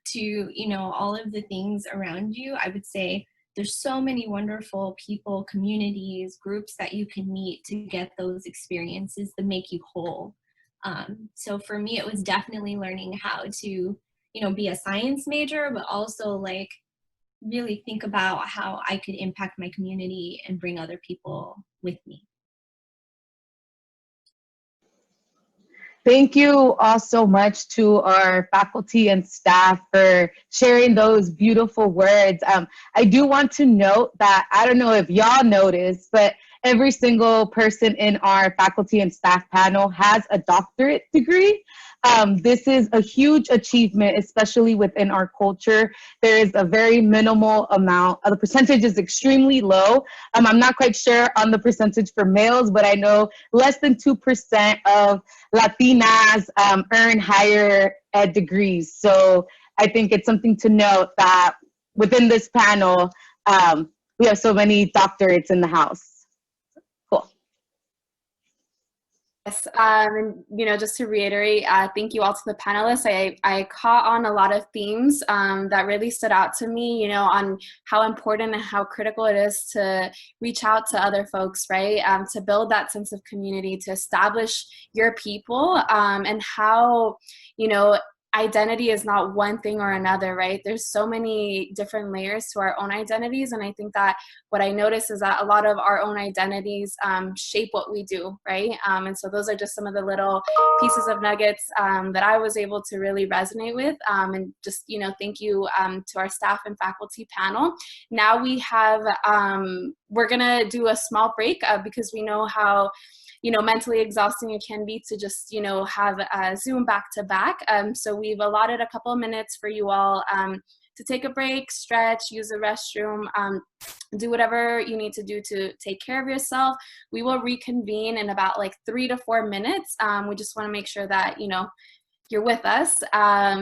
to, you know, all of the things around you, I would say there's so many wonderful people, communities, groups that you can meet to get those experiences that make you whole. So for me, it was definitely learning how to, you know, be a science major, but also like really think about how I could impact my community and bring other people with me. Thank you all so much to our faculty and staff for sharing those beautiful words. I do want to note that, I don't know if y'all noticed, but every single person in our faculty and staff panel has a doctorate degree. This is a huge achievement, especially within our culture. There is a very minimal amount. The percentage is extremely low. I'm not quite sure on the percentage for males, but I know less than 2% of Latinas earn higher ed degrees. So I think it's something to note that within this panel, we have so many doctorates in the house. Yes, and you know, just to reiterate, thank you all to the panelists. I caught on a lot of themes that really stood out to me, you know, on how important and how critical it is to reach out to other folks, right? To build that sense of community, to establish your people, and how, you know, identity is not one thing or another, right? There's so many different layers to our own identities. And I think that what I notice is that a lot of our own identities shape what we do, right? And so those are just some of the little pieces of nuggets that I was able to really resonate with. And just, you know, thank you to our staff and faculty panel. Now we have, we're gonna do a small break because we know how, you know, mentally exhausting it can be to just, you know, have Zoom back to back. So we've allotted a couple of minutes for you all to take a break, stretch, use the restroom, do whatever you need to do to take care of yourself. We will reconvene in about like 3 to 4 minutes. We just want to make sure that, you know, you're with us.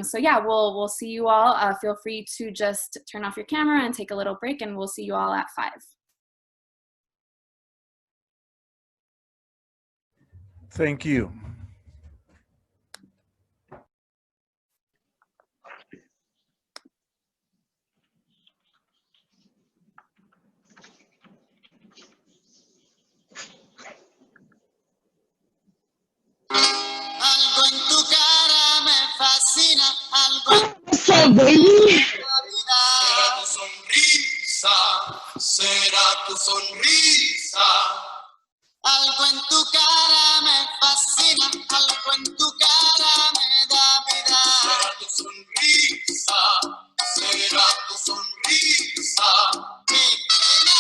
So yeah, we'll see you all. Feel free to just turn off your camera and take a little break, and we'll see you all at 5. Thank you. Algo en tu cara me fascina, algo en What's up, baby? será tu sonrisa, será tu sonrisa. Algo en tu cara me fascina, algo en tu cara me da vida. Será tu sonrisa, será tu sonrisa. Mi pena.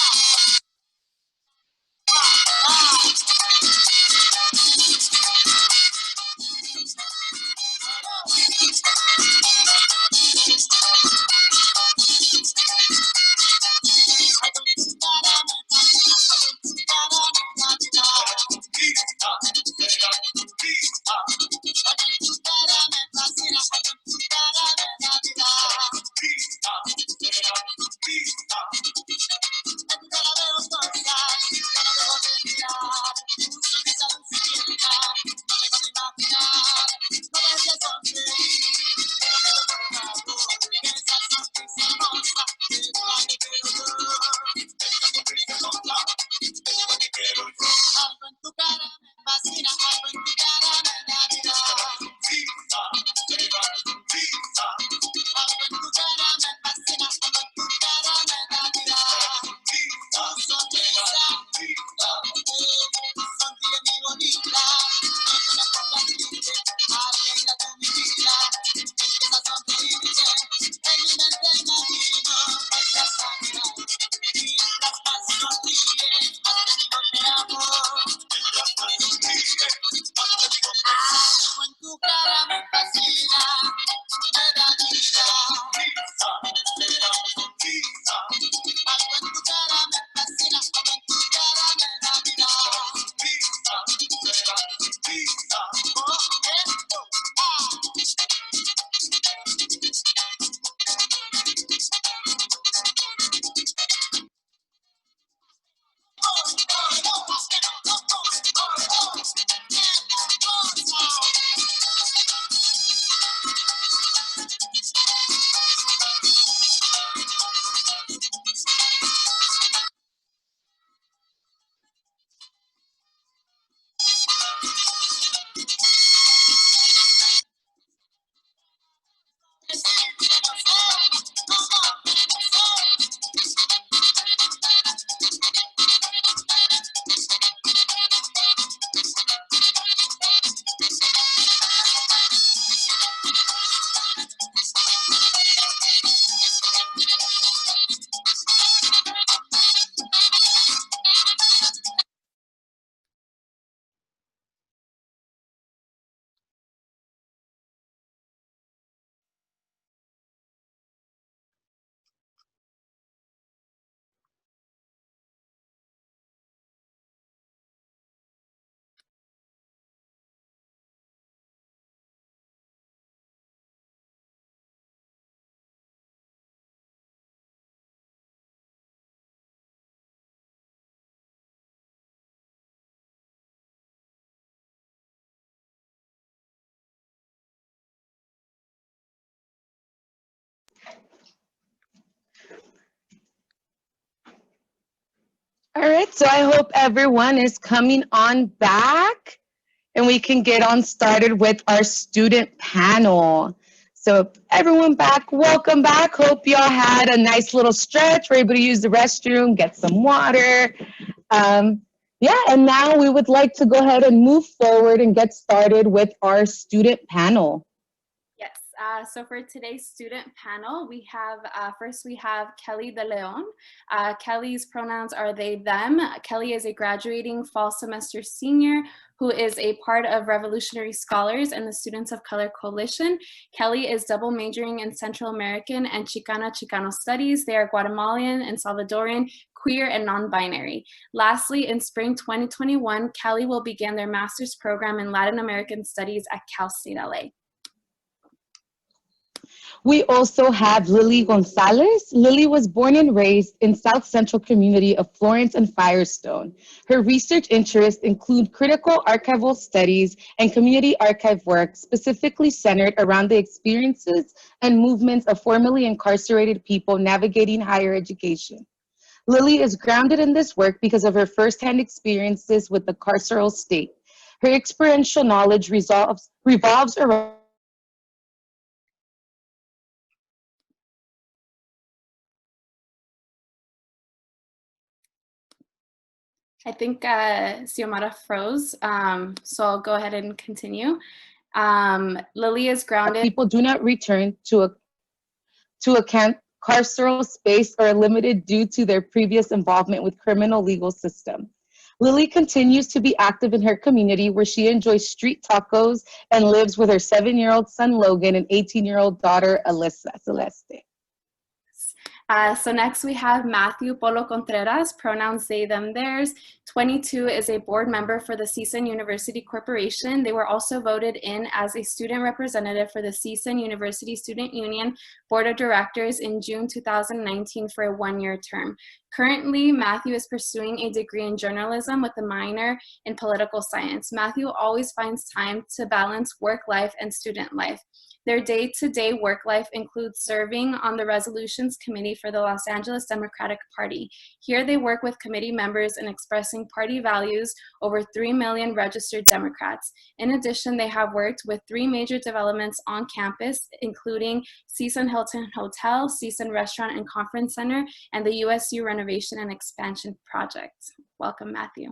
Algo en tu cara me fascina, algo en tu cara me da vida. Algo en tu cara me fascina, algo en tu cara me da vida. Tu sonrisa, sonríe mi bonita, no te me pongas triste, alegra tu mi vida. Empieza a sonreírte, en mi mente imagino estás caminando. Mientras más sonríes, más te digo te amo. Algo en tu cara me fascina, me da vida. Algo en tu cara me fascina, algo en tu cara me da vida. All right, so I hope everyone is coming on back and we can get on started with our student panel. So everyone back, welcome back. Hope y'all had a nice little stretch, were able to use the restroom, get some water. Yeah, and now we would like to go ahead and move forward and get started with our student panel. Yes, so for today's student panel, we have, first we have Kelly De Leon. Kelly's pronouns are they, them. Kelly is a graduating fall semester senior who is a part of Revolutionary Scholars and the Students of Color Coalition. Kelly is double majoring in Central American and Chicano Studies. They are Guatemalan and Salvadoran, queer, and non-binary. Lastly, in spring 2021, Kelly will begin their master's program in Latin American Studies at Cal State LA. We also have Lily Gonzalez. Lily was born and raised in South Central community of Florence and Firestone. Her research interests include critical archival studies and community archive work specifically centered around the experiences and movements of formerly incarcerated people navigating higher education. Lily is grounded in this work because of her firsthand experiences with the carceral state. Her experiential knowledge revolves around I think Xiomara froze, so I'll go ahead and continue. Lily is grounded. people do not return to a carceral space or are limited due to their previous involvement with criminal legal system. Lily continues to be active in her community where she enjoys street tacos and lives with her 7-year-old son Logan and 18-year-old daughter Alyssa Celeste. So next we have Matthew Polo Contreras, pronouns they, them, theirs. 22 is a board member for the CSUN University Corporation. They were also voted in as a student representative for the CSUN University Student Union Board of Directors in June 2019 for a 1-year term. Currently, Matthew is pursuing a degree in journalism with a minor in political science. Matthew always finds time to balance work life and student life. Their day-to-day work life includes serving on the Resolutions Committee for the Los Angeles Democratic Party. Here they work with committee members in expressing party values over 3 million registered Democrats. In addition, they have worked with 3 major developments on campus, including CSUN Hilton Hotel, CSUN Restaurant and Conference Center, and the USU Renovation and Expansion Project. Welcome, Matthew.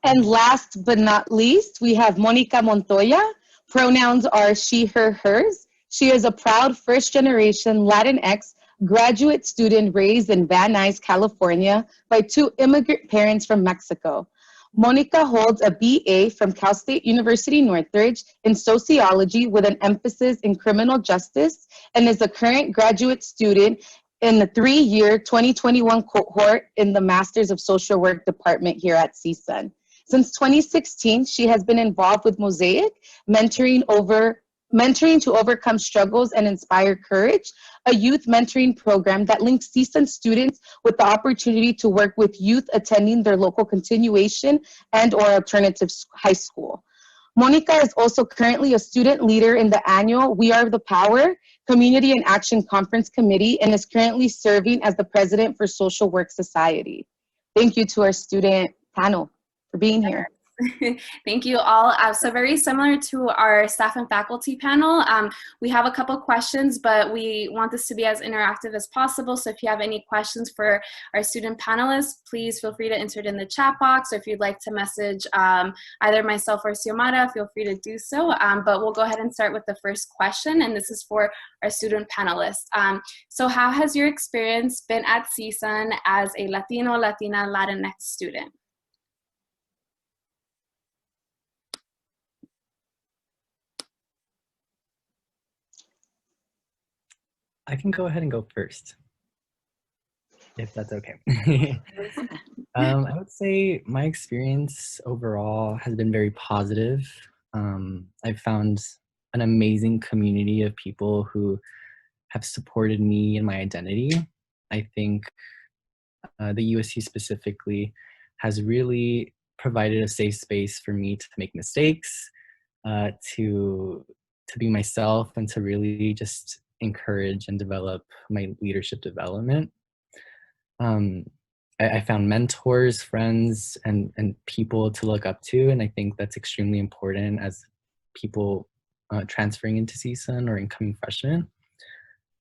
And last but not least, we have Monica Montoya. Pronouns are she, her, hers. She is a proud first-generation Latinx graduate student raised in Van Nuys, California by 2 immigrant parents from Mexico. Monica holds a BA from Cal State University Northridge in sociology with an emphasis in criminal justice and is a current graduate student in the 3-year 2021 cohort in the Masters of Social Work department here at CSUN. Since 2016, she has been involved with Mosaic, mentoring to overcome struggles and inspire courage, a youth mentoring program that links CSUN students with the opportunity to work with youth attending their local continuation and or alternative high school. Monica is also currently a student leader in the annual We Are the Power Community and Action Conference Committee and is currently serving as the president for Social Work Society. Thank you to our student panel for being here. Thank you all. So very similar to our staff and faculty panel, we have a couple questions, but we want this to be as interactive as possible. So if you have any questions for our student panelists, please feel free to enter it in the chat box. Or if you'd like to message either myself or Xiomara, feel free to do so. But we'll go ahead and start with the first question, and this is for our student panelists. So how has your experience been at CSUN as a Latino, Latina, Latinx student? I can go ahead and go first, if that's okay. I would say my experience overall has been very positive. I've found an amazing community of people who have supported me in my identity. I think the USU specifically has really provided a safe space for me to make mistakes, to be myself, and to really just encourage and develop my leadership development. I found mentors, friends, and people to look up to, and I think that's extremely important as people transferring into CSUN or incoming freshmen.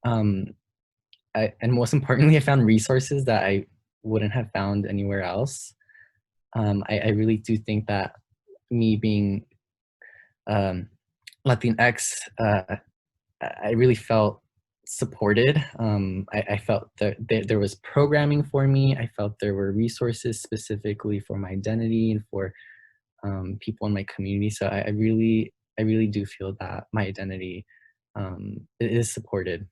And most importantly, I found resources that I wouldn't have found anywhere else. I really do think that me being Latinx, I really felt supported. I felt that there was programming for me. I felt there were resources specifically for my identity and for people in my community. So I really do feel that my identity is supported.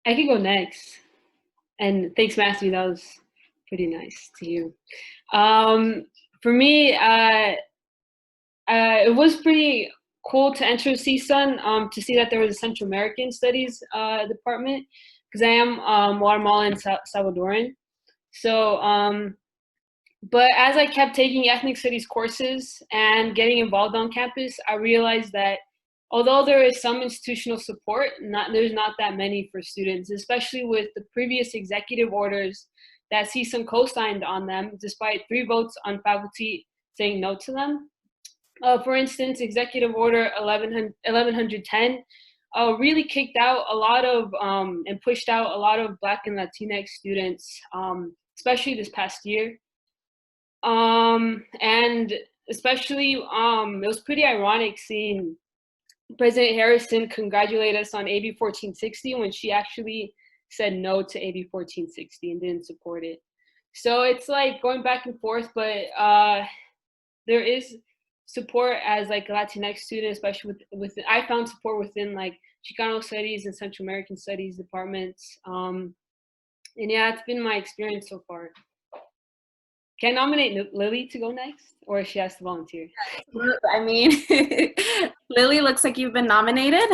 I can go next. And thanks, Matthew. That was pretty nice to hear. For me, it was pretty cool to enter CSUN, to see that there was a Central American Studies department, because I am Guatemalan and Salvadoran. So, but as I kept taking ethnic studies courses and getting involved on campus, I realized that although there is some institutional support, there's not that many for students, especially with the previous executive orders that CSUN co-signed on them, despite 3 votes on faculty saying no to them. For instance, Executive Order 1110 really kicked out a lot of and pushed out a lot of Black and Latinx students, especially this past year. And especially, it was pretty ironic seeing President Harrison congratulate us on AB 1460 when she actually said no to AB 1460 and didn't support it. So it's like going back and forth, but there is support as like a Latinx student, especially within, I found support within like Chicano Studies and Central American Studies departments. And yeah, it's been my experience so far. Can I nominate Lily to go next, or she has to volunteer? I mean, Lily, looks like you've been nominated.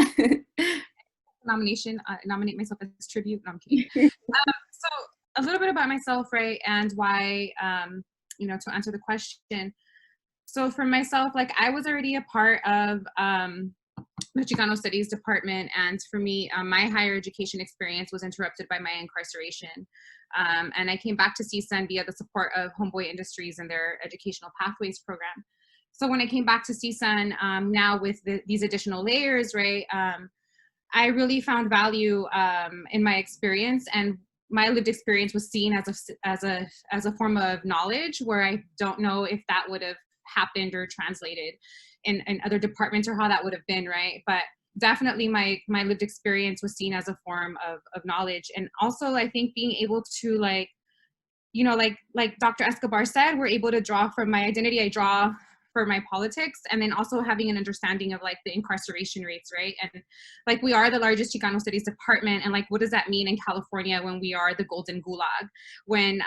Nomination, nominate myself as tribute. No, I'm kidding. So a little bit about myself, right, and why, you know, to answer the question. So for myself, like I was already a part of the Chicano Studies department, and for me, my higher education experience was interrupted by my incarceration. And I came back to CSUN via the support of Homeboy Industries and their Educational Pathways program. So when I came back to CSUN, now with these additional layers, right, I really found value in my experience, and my lived experience was seen as a form of knowledge, where I don't know if that would have happened or translated in other departments or how that would have been, right? But definitely my lived experience was seen as a form of knowledge. And also I think being able to like, you know, like Dr. Escobar said, we're able to draw from my identity, I draw for my politics, and then also having an understanding of like the incarceration rates, right? And like we are the largest Chicano Studies department, and like what does that mean in California when we are the golden gulag, when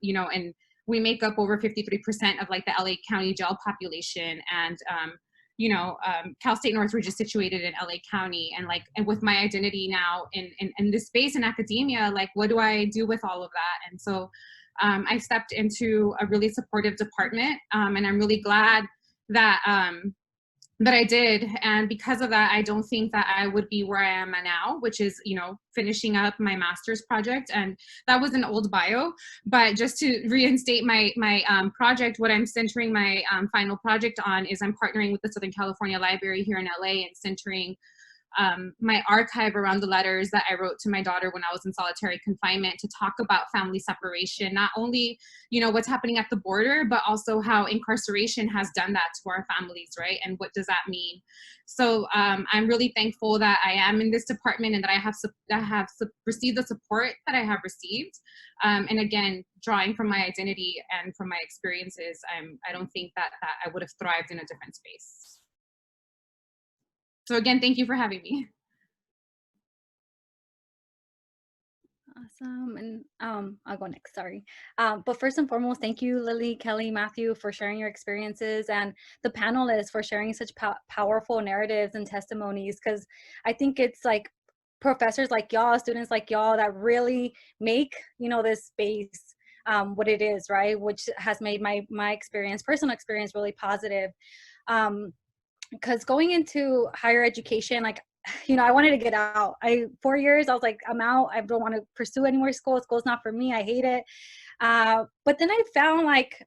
you know, and we make up over 53% of like the LA County jail population, and you know, Cal State Northridge is situated in LA County, and like, and with my identity now in this space in academia, like what do I do with all of that? And so I stepped into a really supportive department, and I'm really glad that that I did. And because of that, I don't think that I would be where I am now, which is, you know, finishing up my master's project. And that was an old bio, but just to reinstate my project, what I'm centering my final project on is I'm partnering with the Southern California Library here in LA and centering my archive around the letters that I wrote to my daughter when I was in solitary confinement, to talk about family separation, not only, you know, what's happening at the border, but also how incarceration has done that to our families, right? And what does that mean? So I'm really thankful that I am in this department and that I have received the support that I have received. And again, drawing from my identity and from my experiences, I don't think that I would have thrived in a different space. So again, thank you for having me. Awesome. And I'll go next, sorry. But first and foremost, thank you, Lily, Kelly, Matthew, for sharing your experiences, and the panelists for sharing such powerful narratives and testimonies, because I think it's like professors like y'all, students like y'all, that really make, you know, this space what it is, right? Which has made my experience, personal experience, really positive. Because going into higher education, like, you know, I wanted to get out. 4 years, I was like, I'm out. I don't want to pursue any more school. School's not for me. I hate it. But then I found like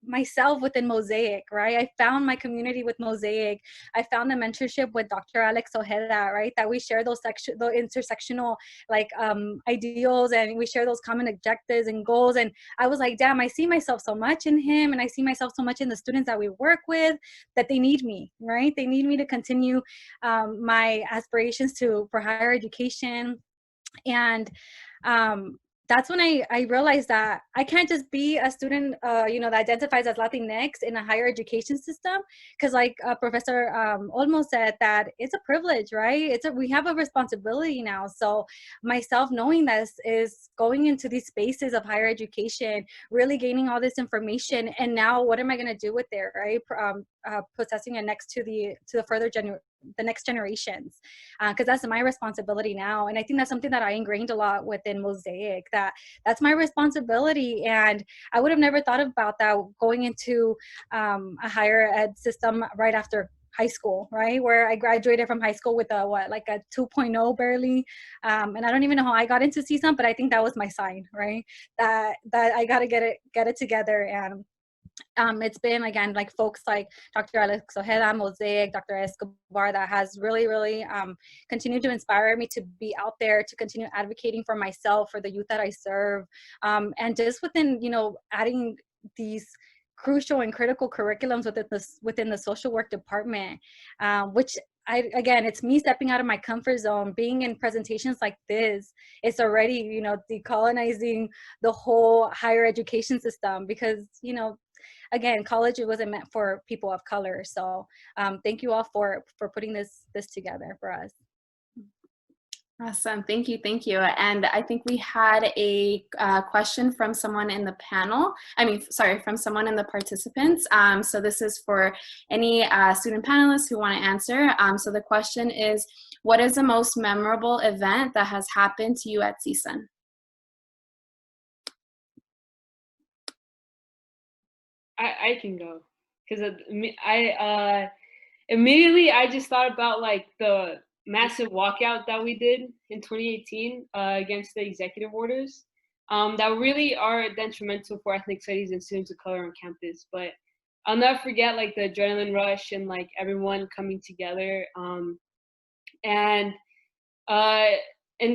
myself within Mosaic, right? I found my community with Mosaic. I found the mentorship with Dr. Alex Ojeda, right? That we share those intersectional like ideals, and we share those common objectives and goals. And I was like, damn, I see myself so much in him, and I see myself so much in the students that we work with, that they need me, right? They need me to continue my aspirations for higher education. And that's when I realized that I can't just be a student, that identifies as Latinx in a higher education system. Because like Professor Olmo said, that it's a privilege, right? We have a responsibility now. So myself knowing this is going into these spaces of higher education, really gaining all this information. And now what am I going to do with it, right? Possessing it next to the next generations, because that's my responsibility now. And I think that's something that I ingrained a lot within Mosaic, that's my responsibility. And I would have never thought about that going into a higher ed system right after high school, right? Where I graduated from high school with a 2.0 barely. And I don't even know how I got into CSUN, but I think that was my sign, right? That I got to get it together. And it's been, again, like folks like Dr. Alex Ojeda, Mosaic, Dr. Escobar, that has really, really continued to inspire me to be out there, to continue advocating for myself, for the youth that I serve. And just within, adding these crucial and critical curriculums within the social work department, which again, it's me stepping out of my comfort zone, being in presentations like this. It's already, decolonizing the whole higher education system, because, again, college, it wasn't meant for people of color. So thank you all for putting this together for us. Awesome. Thank you. Thank you. And I think we had a question from someone in the panel. From someone in the participants. So this is for any student panelists who want to answer. So the question is, what is the most memorable event that has happened to you at CSUN? I can go, because I immediately I just thought about like the massive walkout that we did in 2018 against the executive orders that really are detrimental for ethnic studies and students of color on campus. But I'll never forget like the adrenaline rush and like everyone coming together, and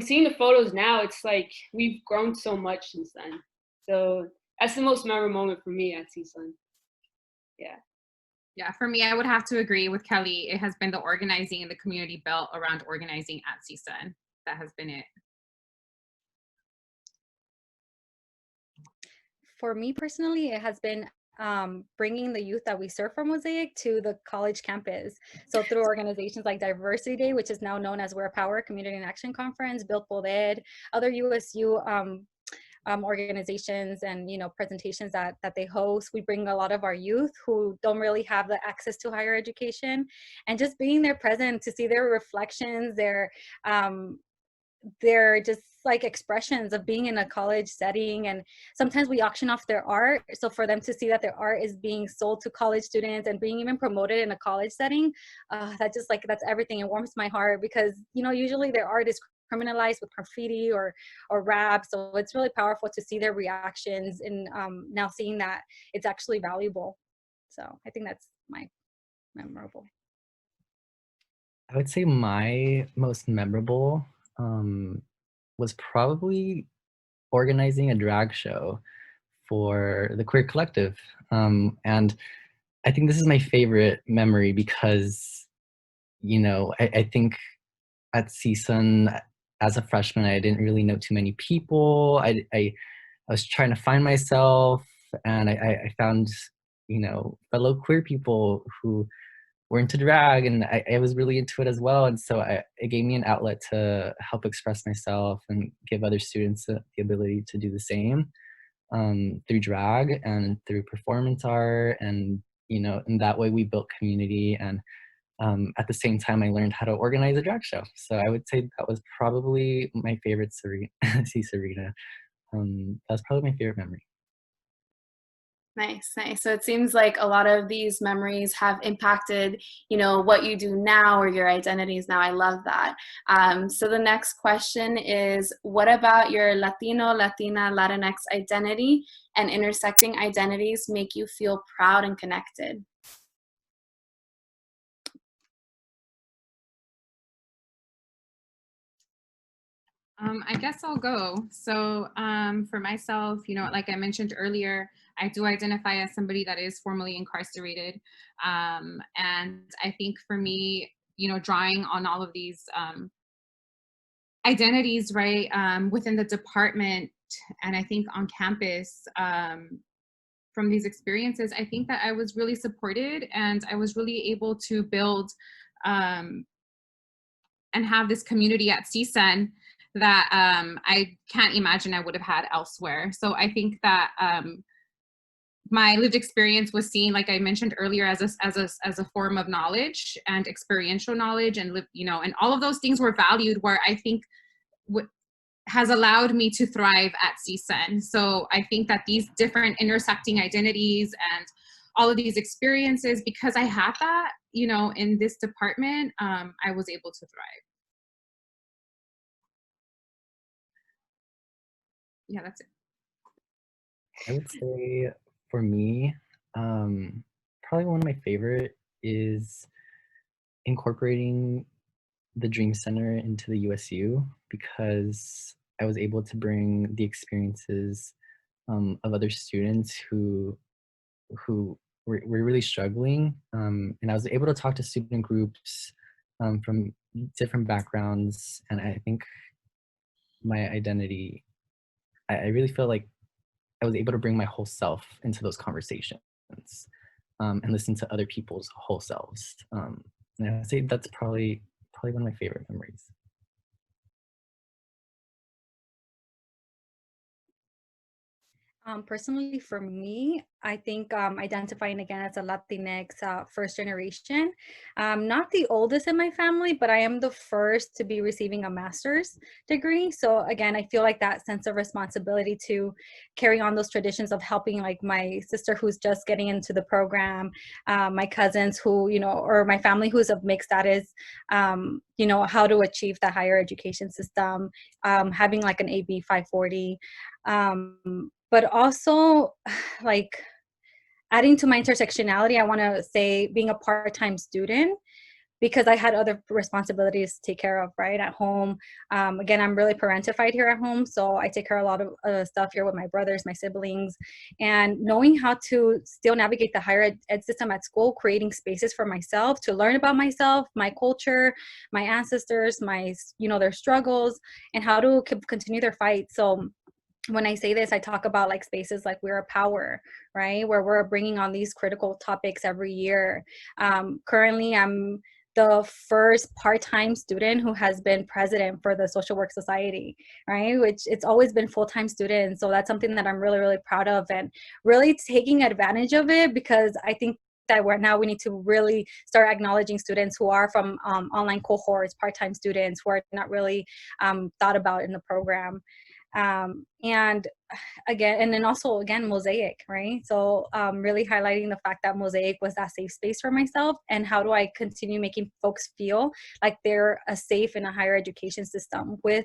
seeing the photos now, it's like we've grown so much since then. So that's the most memorable moment for me at CSUN. Yeah. Yeah, for me, I would have to agree with Kelly. It has been the organizing and the community built around organizing at CSUN. That has been it. For me personally, it has been bringing the youth that we serve for Mosaic to the college campus. So through organizations like Diversity Day, which is now known as Wear Power Community in Action Conference, Build Bold Ed, other USU organizations and presentations that they host. We bring a lot of our youth who don't really have the access to higher education, and just being there present to see their reflections, their just like expressions of being in a college setting. And sometimes we auction off their art, so for them to see that their art is being sold to college students and being even promoted in a college setting, that's everything. It warms my heart, because usually their art is criminalized with graffiti or rap. So it's really powerful to see their reactions, and now seeing that it's actually valuable. So I think that's my memorable. I would say my most memorable was probably organizing a drag show for the Queer Collective. And I think this is my favorite memory because, I think at CSUN, as a freshman, I didn't really know too many people. I was trying to find myself, and I found, fellow queer people who were into drag, and I was really into it as well. And so it gave me an outlet to help express myself and give other students the ability to do the same through drag and through performance art. And, in that way we built community. And at the same time, I learned how to organize a drag show. So I would say that was probably my favorite Serena. That was probably my favorite memory. Nice, nice. So it seems like a lot of these memories have impacted, what you do now or your identities now. I love that. So the next question is, what about your Latino, Latina, Latinx identity and intersecting identities make you feel proud and connected? I guess I'll go. So for myself, like I mentioned earlier, I do identify as somebody that is formerly incarcerated. And I think for me, drawing on all of these identities, right, within the department, and I think on campus, from these experiences, I think that I was really supported, and I was really able to build and have this community at CSUN that I can't imagine I would have had elsewhere. So I think that my lived experience was seen, like I mentioned earlier, as a form of knowledge and experiential knowledge, and and all of those things were valued, where I think has allowed me to thrive at CSUN. So I think that these different intersecting identities and all of these experiences, because I had that, in this department, I was able to thrive. Yeah, that's it. I would say for me, probably one of my favorite is incorporating the Dream Center into the USU, because I was able to bring the experiences of other students who were really struggling, and I was able to talk to student groups from different backgrounds, and I think my identity, I really feel like I was able to bring my whole self into those conversations, and listen to other people's whole selves. And I would say that's probably one of my favorite memories. Personally, for me, I think identifying again as a Latinx first generation, not the oldest in my family, but I am the first to be receiving a master's degree. So again, I feel like that sense of responsibility to carry on those traditions of helping, like my sister who's just getting into the program, my cousins who, or my family who's of mixed status, how to achieve the higher education system, having like an AB 540. But also, like, adding to my intersectionality, I want to say being a part-time student, because I had other responsibilities to take care of, right, at home. Again, I'm really parentified here at home, so I take care of a lot of stuff here with my brothers, my siblings, and knowing how to still navigate the higher ed system at school, creating spaces for myself to learn about myself, my culture, my ancestors, their struggles, and how to continue their fight. So when I say this, I talk about like spaces like We're a Power, right? Where we're bringing on these critical topics every year. Currently, I'm the first part-time student who has been president for the Social Work Society, right? Which it's always been full-time students. So that's something that I'm really, really proud of, and really taking advantage of it, because I think that we need to really start acknowledging students who are from online cohorts, part-time students who are not really thought about in the program. And then also Mosaic, right? So really highlighting the fact that Mosaic was that safe space for myself, and how do I continue making folks feel like they're a safe in a higher education system with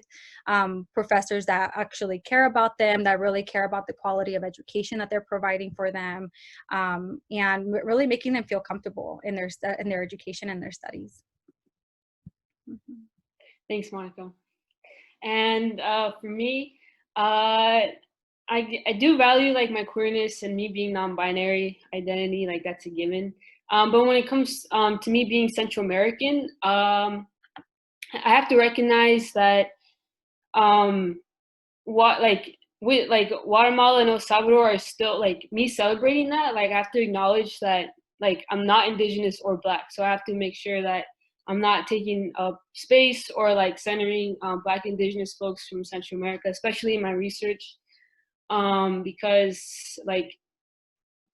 professors that actually care about them, that really care about the quality of education that they're providing for them, and really making them feel comfortable in their education and their studies. Mm-hmm. Thanks, Monica. And for me, I do value like my queerness and me being non-binary identity, like that's a given. But when it comes to me being Central American, I have to recognize that Guatemala and El Salvador are still, like, me celebrating that, like I have to acknowledge that like I'm not indigenous or Black, so I have to make sure that I'm not taking up space or like centering Black indigenous folks from Central America, especially in my research, because like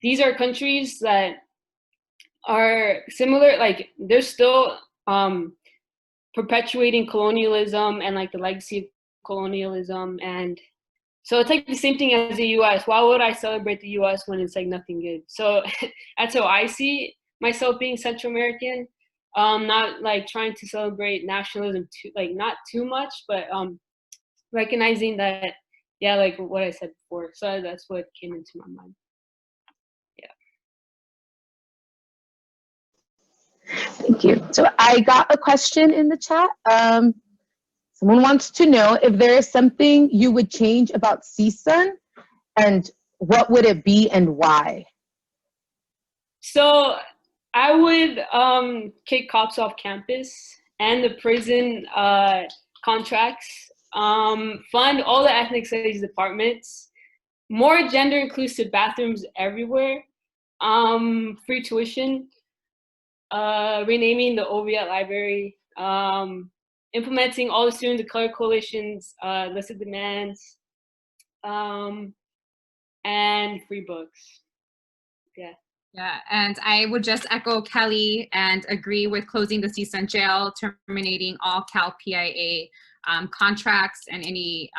these are countries that are similar, like they're still perpetuating colonialism and like the legacy of colonialism. And so it's like the same thing as the US. Why would I celebrate the US when it's like nothing good? So that's how I see myself being Central American. Not like trying to celebrate nationalism not too much, but recognizing that, yeah, like what I said before. So that's what came into my mind. Thank you. So I got a question in the chat. Someone wants to know if there is something you would change about CSUN, and what would it be and why? So I would kick cops off campus and the prison contracts. fund all the ethnic studies departments, more gender inclusive bathrooms everywhere, free tuition, renaming the Oviatt Library, implementing all the Students of Color Coalition's list of demands, and free books. Yeah. Yeah, and I would just echo Kelly and agree with closing the CSUN jail, terminating all Cal PIA contracts and any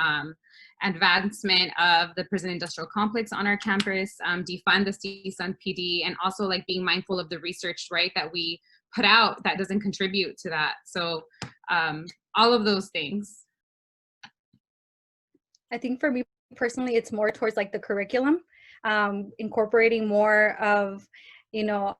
advancement of the prison industrial complex on our campus, defund the CSUN PD, and also like being mindful of the research, right, that we put out that doesn't contribute to that. So all of those things. I think for me personally, it's more towards like the curriculum, incorporating more of, you know,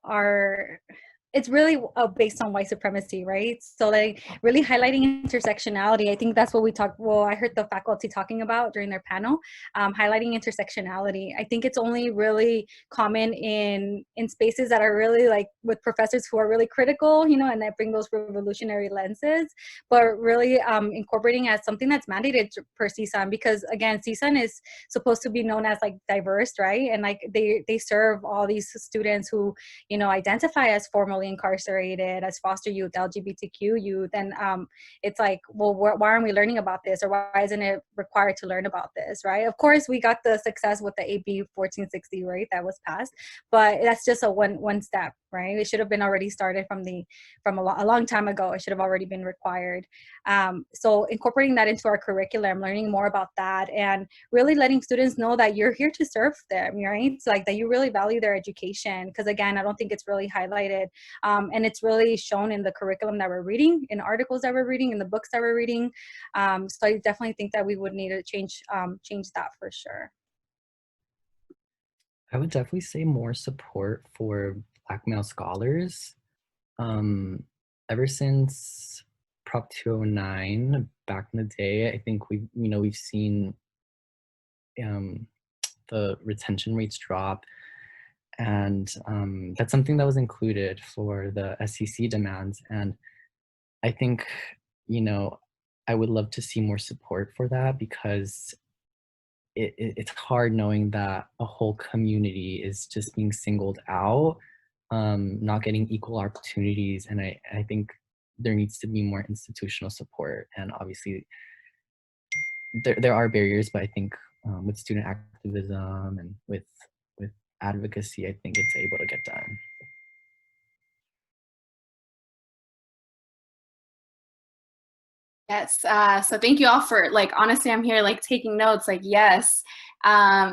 it's really based on white supremacy, right? So like really highlighting intersectionality. I think that's what I heard the faculty talking about during their panel, highlighting intersectionality. I think it's only really common in spaces that are really like with professors who are really critical, you know, and that bring those revolutionary lenses, but really incorporating as something that's mandated per CSUN, because again, CSUN is supposed to be known as like diverse, right? And like they serve all these students who, you know, identify as formally incarcerated, as foster youth, LGBTQ youth, and it's like, well, why aren't we learning about this, or why isn't it required to learn about this, right? Of course, we got the success with the AB 1460, right, that was passed, but that's just a one step, right? It should have been already started from a long time ago. It should have already been required. So incorporating that into our curriculum, learning more about that, and really letting students know that you're here to serve them, right? So like that you really value their education, because again, I don't think it's really highlighted. And it's really shown in the curriculum that we're reading, in articles that we're reading, in the books that we're reading. So I definitely think that we would need to change that for sure. I would definitely say more support for Black male scholars. Ever since Prop 209 back in the day, I think we've seen the retention rates drop. And that's something that was included for the SEC demands. And I think, you know, I would love to see more support for that, because it's hard knowing that a whole community is just being singled out, not getting equal opportunities. And I think there needs to be more institutional support. And obviously there are barriers, but I think with student activism and with advocacy, I think it's able to get done. Yes, so thank you all for, like, honestly, I'm here like taking notes, like, yes.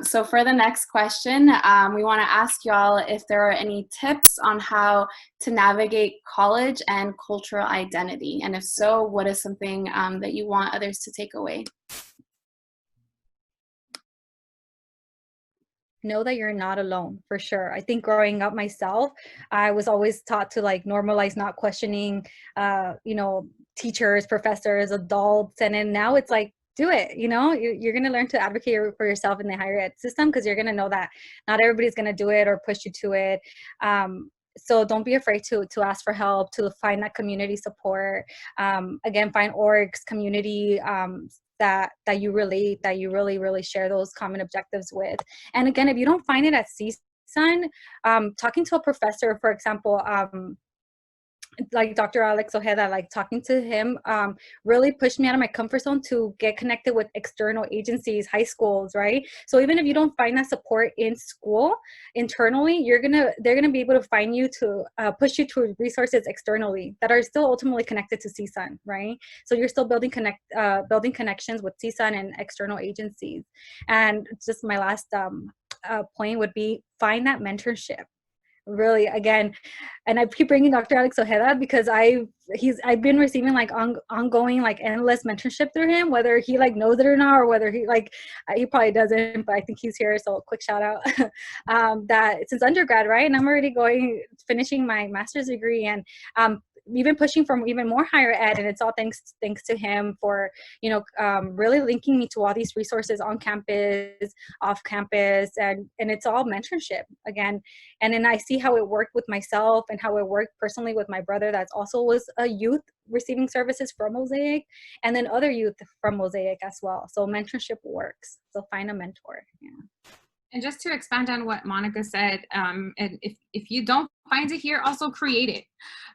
So for the next question, we wanna ask y'all if there are any tips on how to navigate college and cultural identity. And if so, what is something that you want others to take away? Know that you're not alone, for sure. I think growing up myself, I was always taught to like normalize not questioning, you know, teachers, professors, adults, and then now it's like, do it, you know, you're going to learn to advocate for yourself in the higher ed system, because you're going to know that not everybody's going to do it or push you to it. So don't be afraid to ask for help, to find that community support. Again, find orgs, community, that you really share those common objectives with. And again, if you don't find it at CSUN, talking to a professor, for example, like Dr. Alex Ojeda, like talking to him really pushed me out of my comfort zone to get connected with external agencies, high schools, right? So even if you don't find that support in school, internally, they're gonna be able to find you to push you to resources externally that are still ultimately connected to CSUN, right? So you're still building connections with CSUN and external agencies. And just my last point would be find that mentorship. Really, again, and I keep bringing Dr. Alex Ojeda because I've been receiving like ongoing like endless mentorship through him, whether he like knows it or not, or whether he he probably doesn't, but I think he's here, so quick shout out. That since undergrad, right, and I'm already finishing my master's degree, and even pushing for even more higher ed, and it's all thanks to him for, you know, really linking me to all these resources on campus, off campus, and it's all mentorship again. And then I see how it worked with myself and how it worked personally with my brother that's also was a youth receiving services from Mosaic, and then other youth from Mosaic as well. So mentorship works. So find a mentor. Yeah. And just to expand on what Monica said, and if you don't find it here, also create it.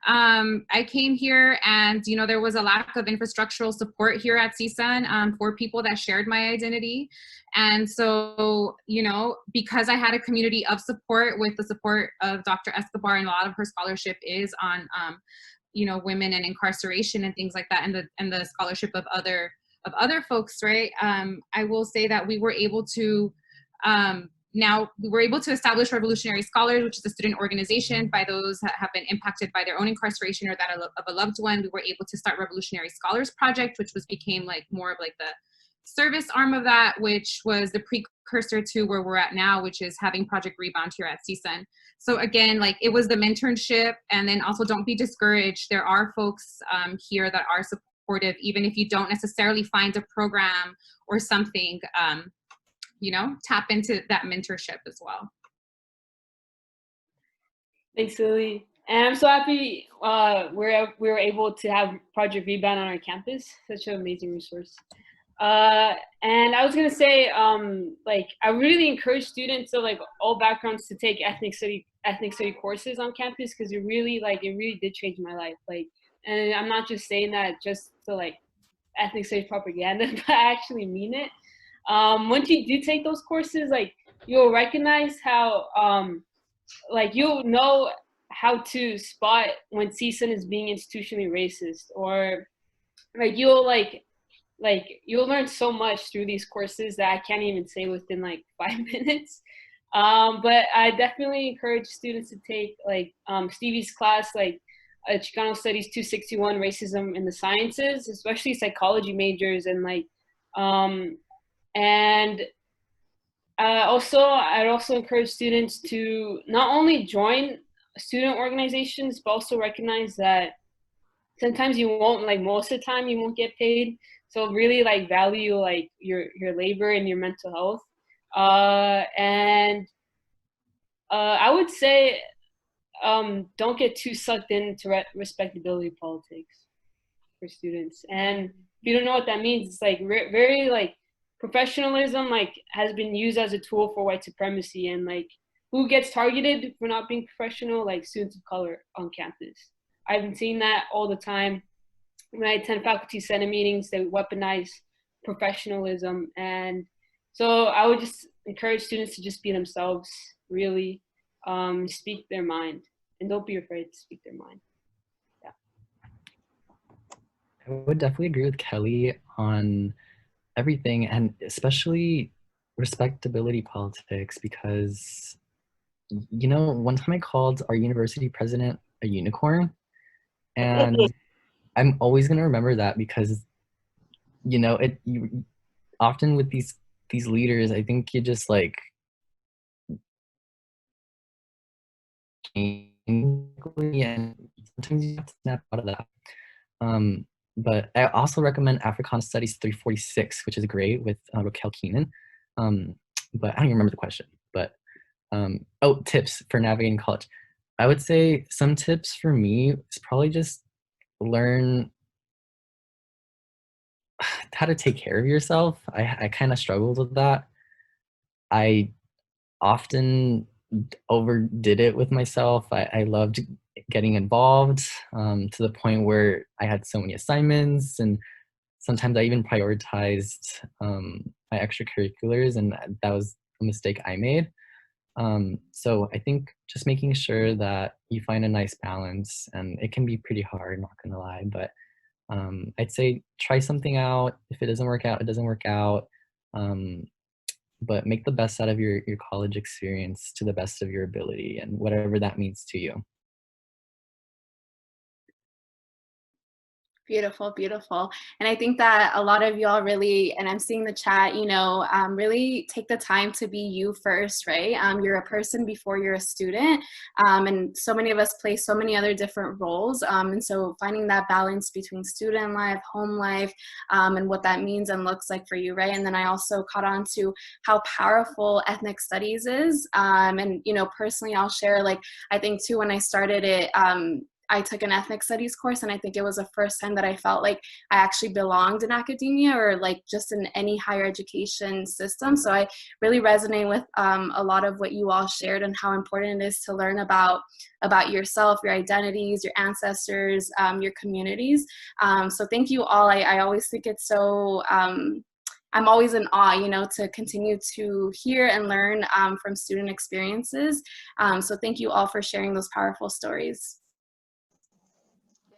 I came here and, you know, there was a lack of infrastructural support here at CSUN for people that shared my identity. And so, you know, because I had a community of support with the support of Dr. Escobar, and a lot of her scholarship is on, you know, women and incarceration and things like that, and the scholarship of other folks, right? I will say that we were able to, now we were able to establish Revolutionary Scholars, which is a student organization by those that have been impacted by their own incarceration or that of a loved one. We were able to start Revolutionary Scholars Project, which became like more of like the service arm of that, which was the precursor to where we're at now, which is having Project Rebound here at CSUN. So again, like it was the mentorship, and then also don't be discouraged. There are folks here that are supportive, even if you don't necessarily find a program or something. You know, tap into that mentorship as well. Thanks, Lily. And I'm so happy we were able to have Project Rebound on our campus. Such an amazing resource. And I was gonna say, like, I really encourage students of like all backgrounds to take ethnic study courses on campus, because it really did change my life. Like, and I'm not just saying that just to like ethnic studies propaganda, but I actually mean it. Once you do take those courses, like you'll recognize how, like you'll know how to spot when CSUN is being institutionally racist, or like you'll learn so much through these courses that I can't even say within like 5 minutes. But I definitely encourage students to take like Stevie's class, like Chicano Studies 261, Racism in the Sciences, especially psychology majors, and like, and I'd also encourage students to not only join student organizations, but also recognize that sometimes you won't, like most of the time you won't get paid. So really like value like your labor and your mental health. And I would say don't get too sucked into respectability politics for students. And if you don't know what that means, it's like very like professionalism like has been used as a tool for white supremacy, and like who gets targeted for not being professional? Like students of color on campus. I've been seeing that all the time. When I attend faculty senate meetings, they weaponize professionalism. And so I would just encourage students to just be themselves, really speak their mind, and don't be afraid to speak their mind. Yeah. I would definitely agree with Kelly on everything, and especially respectability politics, because, you know, one time I called our university president a unicorn, and I'm always going to remember that, because, you know, you often with these leaders, I think you just like and sometimes you have to snap out of that. But I also recommend Africana Studies 346, which is great, with Raquel Keenan. But I don't even remember the question. But oh, tips for navigating college. I would say some tips for me is probably just learn how to take care of yourself. I kind of struggled with that. I often overdid it with myself. I loved getting involved to the point where I had so many assignments, and sometimes I even prioritized my extracurriculars, and that was a mistake I made. So I think just making sure that you find a nice balance, and it can be pretty hard, not gonna lie, but I'd say try something out. If it doesn't work out, it doesn't work out. But make the best out of your college experience to the best of your ability, and whatever that means to you. Beautiful, beautiful. And I think that a lot of y'all really, and I'm seeing the chat, really take the time to be you first, right? You're a person before you're a student. And so many of us play so many other different roles. And so finding that balance between student life, home life, and what that means and looks like for you, right? And then I also caught on to how powerful ethnic studies is. And, personally, I'll share, I think too, when I started it, I took an ethnic studies course, and I think it was the first time that I felt like I actually belonged in academia or just in any higher education system. So I really resonate with a lot of what you all shared and how important it is to learn about yourself, your identities, your ancestors, your communities. So thank you all. I always think it's so I'm always in awe, to continue to hear and learn from student experiences. So thank you all for sharing those powerful stories.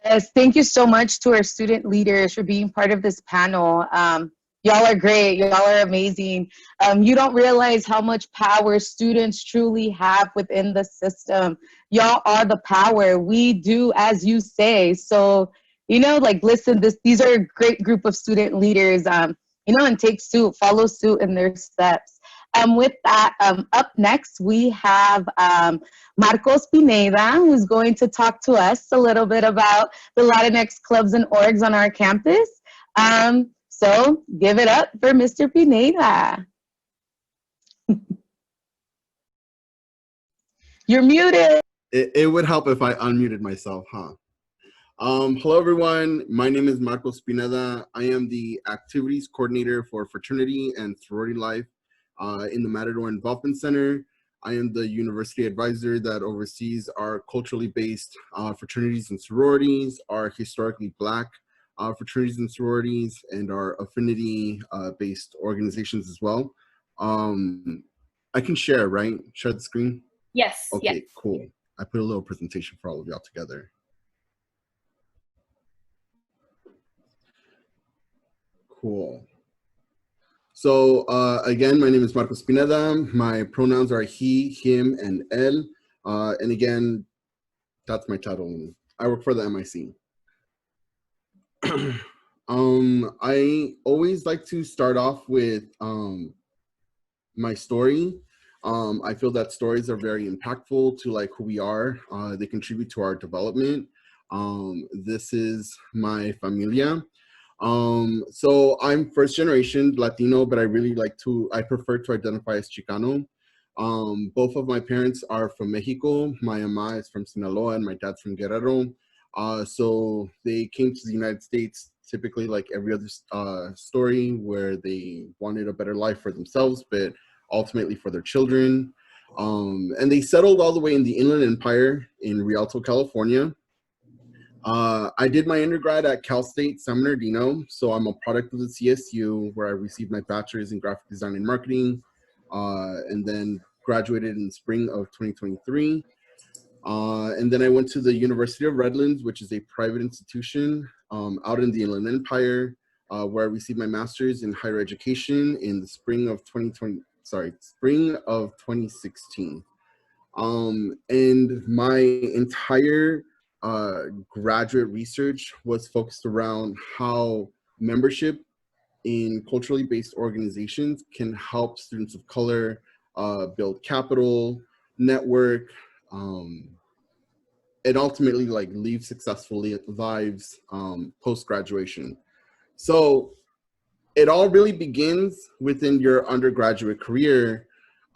Yes, thank you so much to our student leaders for being part of this panel. Y'all are great. Y'all are amazing. You don't realize how much power students truly have within the system. Y'all are the power. We do as you say. So, listen, these are a great group of student leaders, and take suit, follow suit in their steps. With that, up next, we have Marcos Pineda, who's going to talk to us a little bit about the Latinx clubs and orgs on our campus. So give it up for Mr. Pineda. You're muted. It would help if I unmuted myself, huh? Hello, everyone. My name is Marcos Pineda. I am the activities coordinator for fraternity and sorority life in the Matador Involvement Center. I am the university advisor that oversees our culturally based fraternities and sororities, our historically Black fraternities and sororities, and our affinity based organizations as well. I can share, right? Share the screen? Yes. Okay, yes. cool. I put a little presentation for all of y'all together. Cool. So again, my name is Marcos Pineda. My pronouns are he, him, and él. And again, that's my title. I work for the MIC. I always like to start off with my story. I feel that stories are very impactful to who we are. They contribute to our development. This is my familia. So I'm first generation Latino, but I prefer to identify as Chicano. Both of my parents are from Mexico. My mama is from Sinaloa and my dad's from Guerrero. So they came to the United States typically like every other story where they wanted a better life for themselves, but ultimately for their children. And they settled all the way in the Inland Empire in Rialto, California. I did my undergrad at Cal State San Bernardino, so I'm a product of the CSU, where I received my bachelor's in graphic design and marketing, and then graduated in the spring of 2023. And then I went to the University of Redlands, which is a private institution out in the Inland Empire, where I received my master's in higher education in the spring of 2016. And my entire graduate research was focused around how membership in culturally based organizations can help students of color build capital, network, and ultimately live successful lives post-graduation. So it all really begins within your undergraduate career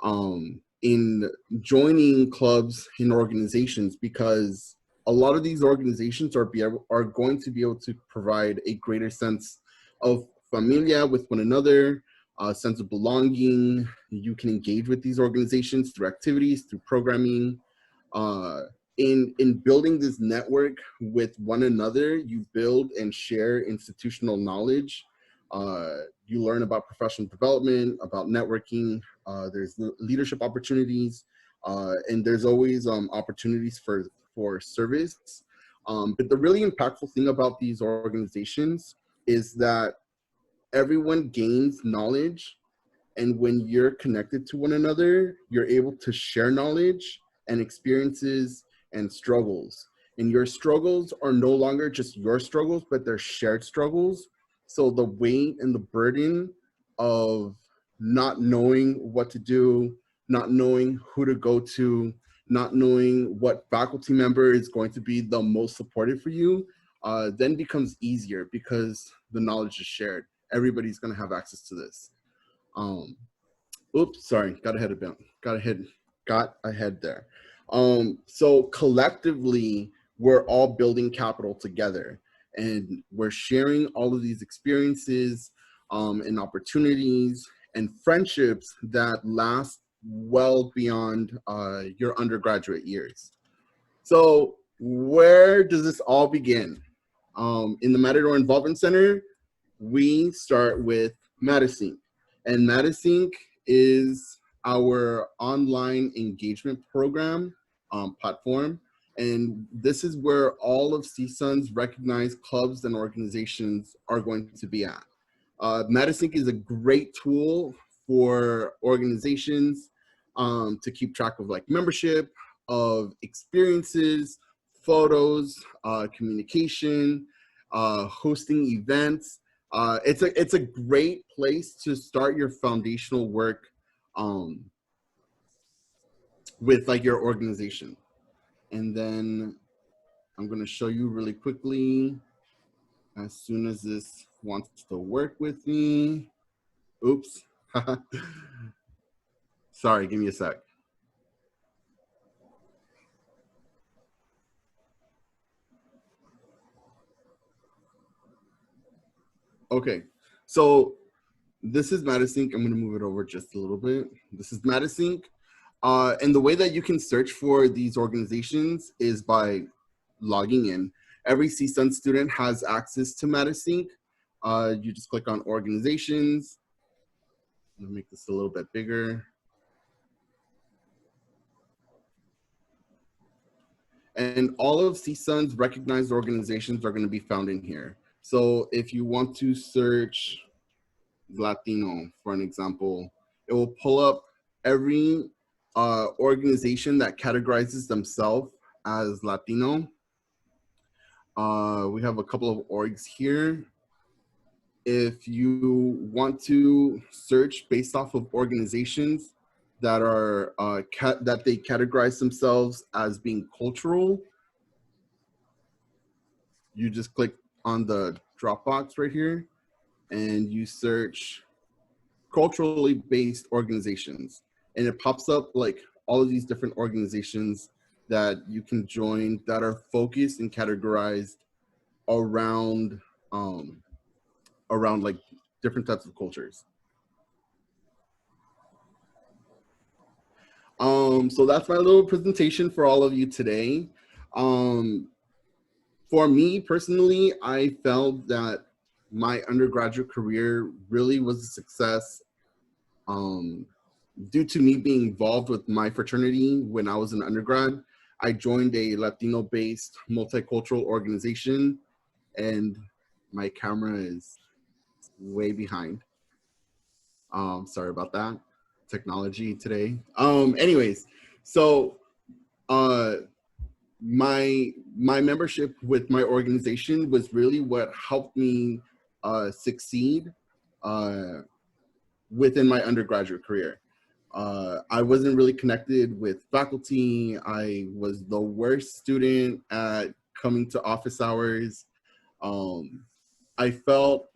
in joining clubs and organizations, because a lot of these organizations are going to be able to provide a greater sense of familia with one another, a sense of belonging. You can engage with these organizations through activities, through programming. In building this network with one another, you build and share institutional knowledge. You learn about professional development, about networking. There's leadership opportunities, and there's always opportunities for service. But the really impactful thing about these organizations is that everyone gains knowledge, and when you're connected to one another, you're able to share knowledge and experiences and struggles. And your struggles are no longer just your struggles, but they're shared struggles. So the weight and the burden of not knowing what to do, not knowing who to go to, not knowing what faculty member is going to be the most supportive for you, then becomes easier because the knowledge is shared. Everybody's going to have access to this. Oops, sorry, got ahead there. So collectively, we're all building capital together, and we're sharing all of these experiences and opportunities and friendships that last well beyond your undergraduate years. So where does this all begin? In the Matador Involvement Center, we start with Matasync. And Matasync is our online engagement program platform. And this is where all of CSUN's recognized clubs and organizations are going to be at. Matasync is a great tool for organizations to keep track of like membership, of experiences, photos, communication, hosting events. It's a great place to start your foundational work with like your organization. And then I'm going to show you really quickly as soon as this wants to work with me. Oops. Sorry, give me a sec. Okay, so this is Matasync. I'm going to move it over just a little bit. This is Matasync. And the way that you can search for these organizations is by logging in. Every CSUN student has access to Matasync. You just click on organizations. I'm gonna make this a little bit bigger. And all of CSUN's recognized organizations are gonna be found in here. So if you want to search Latino, for an example, it will pull up every organization that categorizes themselves as Latino. We have a couple of orgs here. If you want to search based off of organizations that are that they categorize themselves as being cultural, you just click on the drop box right here and you search culturally based organizations, and it pops up like all of these different organizations that you can join that are focused and categorized around around like different types of cultures. So that's my little presentation for all of you today. For me personally, I felt that my undergraduate career really was a success due to me being involved with my fraternity when I was an undergrad. I joined a Latino-based multicultural organization, and my camera is way behind. Sorry about that. Technology today. Anyways, so my membership with my organization was really what helped me succeed within my undergraduate career. I wasn't really connected with faculty. I was the worst student at coming to office hours. I felt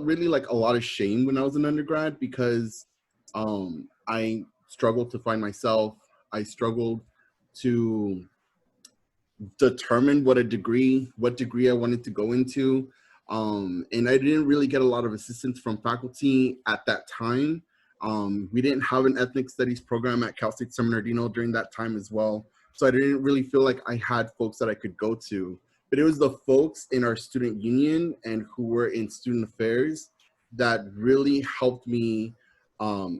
really like a lot of shame when I was an undergrad because I struggled to find myself. I struggled to determine what degree I wanted to go into. And I didn't really get a lot of assistance from faculty at that time. We didn't have an ethnic studies program at Cal State San Bernardino during that time as well. So I didn't really feel like I had folks that I could go to. But it was the folks in our student union and who were in student affairs that really helped me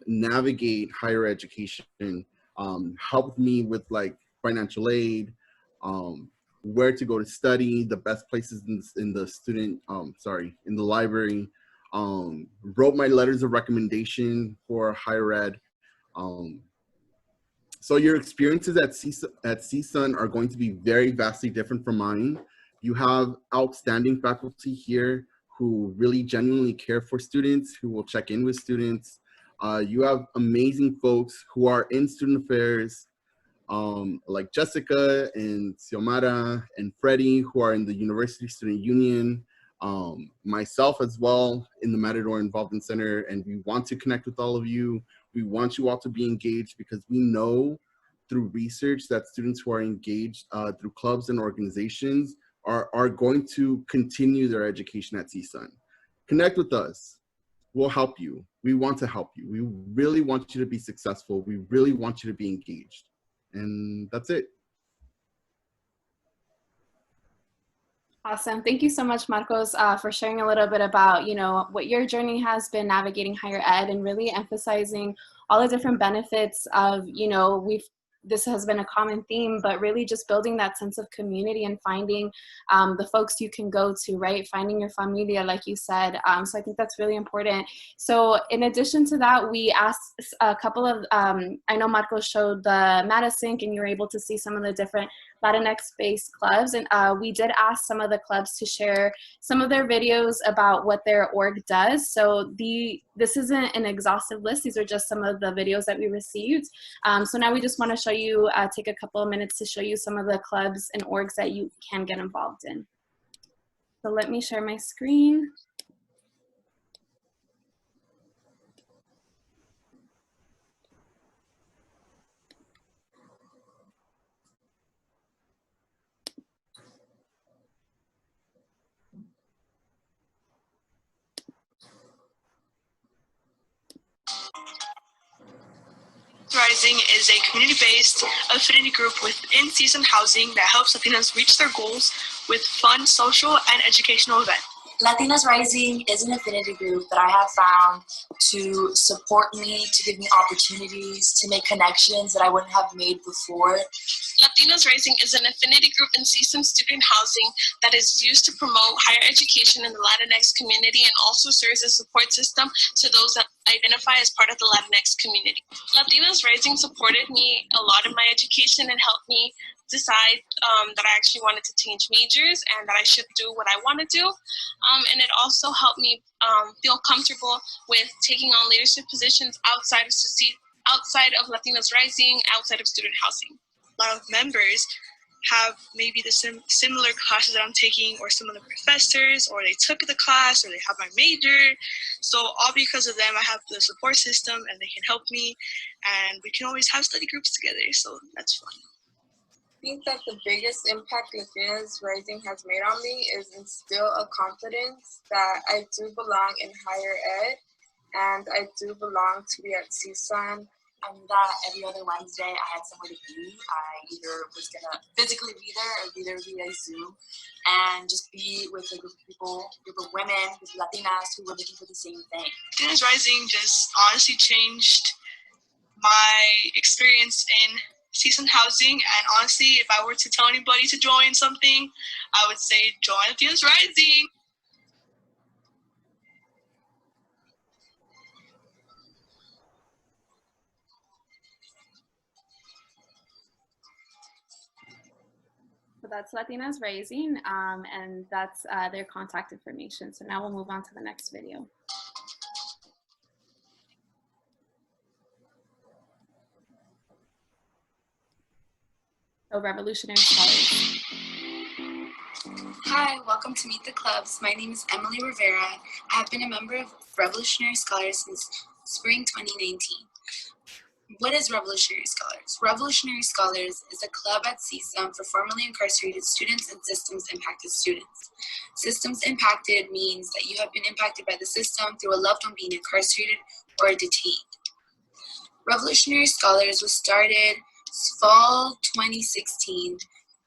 navigate higher education, helped me with like financial aid, where to go to study, the best places in the student, in the library, wrote my letters of recommendation for higher ed. So your experiences at CSUN are going to be very vastly different from mine. You have outstanding faculty here who really genuinely care for students, who will check in with students. You have amazing folks who are in student affairs, like Jessica and Xiomara and Freddie, who are in the University Student Union, myself as well in the Matador Involvement Center, and we want to connect with all of you. We want you all to be engaged because we know through research that students who are engaged through clubs and organizations are going to continue their education at CSUN. Connect with us. We'll help you. We want to help you. We really want you to be successful. We really want you to be engaged. And that's it. Awesome. Thank you so much, Marcos, for sharing a little bit about, what your journey has been navigating higher ed and really emphasizing all the different benefits of, this has been a common theme, but really just building that sense of community and finding the folks you can go to, right? Finding your familia, like you said. So I think that's really important. So in addition to that, we asked a couple of, I know Marcos showed the Matasync and you were able to see some of the different Latinx-based clubs. And we did ask some of the clubs to share some of their videos about what their org does. So this isn't an exhaustive list. These are just some of the videos that we received. So now we just want to show you, take a couple of minutes to show you some of the clubs and orgs that you can get involved in. So let me share my screen. Rising is a community-based affinity group within CSUN Housing that helps Latinas reach their goals with fun, social, and educational events. Latinas Rising is an affinity group that I have found to support me, to give me opportunities, to make connections that I wouldn't have made before. Latinas Rising is an affinity group in CSUN student housing that is used to promote higher education in the Latinx community and also serves as a support system to those that identify as part of the Latinx community. Latinas Rising supported me a lot in my education and helped me decide that I actually wanted to change majors and that I should do what I want to do. And it also helped me feel comfortable with taking on leadership positions outside of Latinas Rising, outside of student housing. A lot of members have maybe the similar classes that I'm taking, or some of the professors, or they took the class, or they have my major. So all because of them, I have the support system and they can help me, and we can always have study groups together, so that's fun. I think that the biggest impact Latinas Rising has made on me is instill a confidence that I do belong in higher ed and I do belong to be at CSUN. And that every other Wednesday I had somewhere to be. I either was gonna physically be there or be there via Zoom and just be with a group of people, group of women, group of Latinas who were looking for the same thing. Latinas Rising just honestly changed my experience in CSUN housing, and honestly, if I were to tell anybody to join something, I would say join Latinas Rising. So that's Latinas Rising, and that's their contact information. So now we'll move on to the next video. So Revolutionary Scholars. Hi, welcome to Meet the Clubs. My name is Emily Rivera. I have been a member of Revolutionary Scholars since spring 2019. What is Revolutionary Scholars? Revolutionary Scholars is a club at CSUN for formerly incarcerated students and systems impacted students. Systems impacted means that you have been impacted by the system through a loved one being incarcerated or detained. Revolutionary Scholars was started fall 2016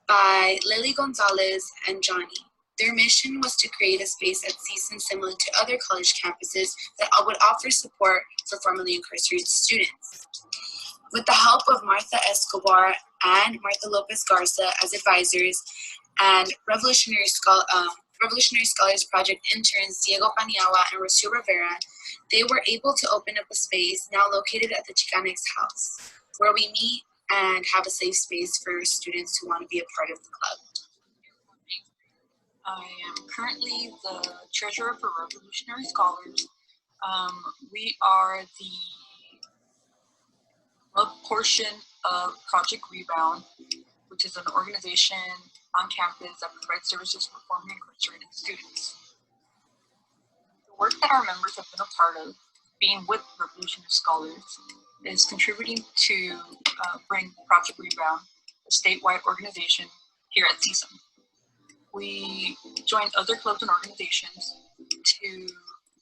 by Lily Gonzalez and Johnny. Their mission was to create a space at CSUN similar to other college campuses that would offer support for formerly incarcerated students. With the help of Martha Escobar and Martha Lopez Garza as advisors and Revolutionary Scholars Project interns Diego Paniagua and Rocio Rivera, they were able to open up a space now located at the Chicanx House, where we meet and have a safe space for students who want to be a part of the club. I am currently the treasurer for Revolutionary Scholars. We are the club portion of Project Rebound, which is an organization on campus that provides services for formerly incarcerated students. The work that our members have been a part of, being with Revolutionary Scholars, is contributing to bring Project Rebound, a statewide organization, here at CSUN. We joined other clubs and organizations to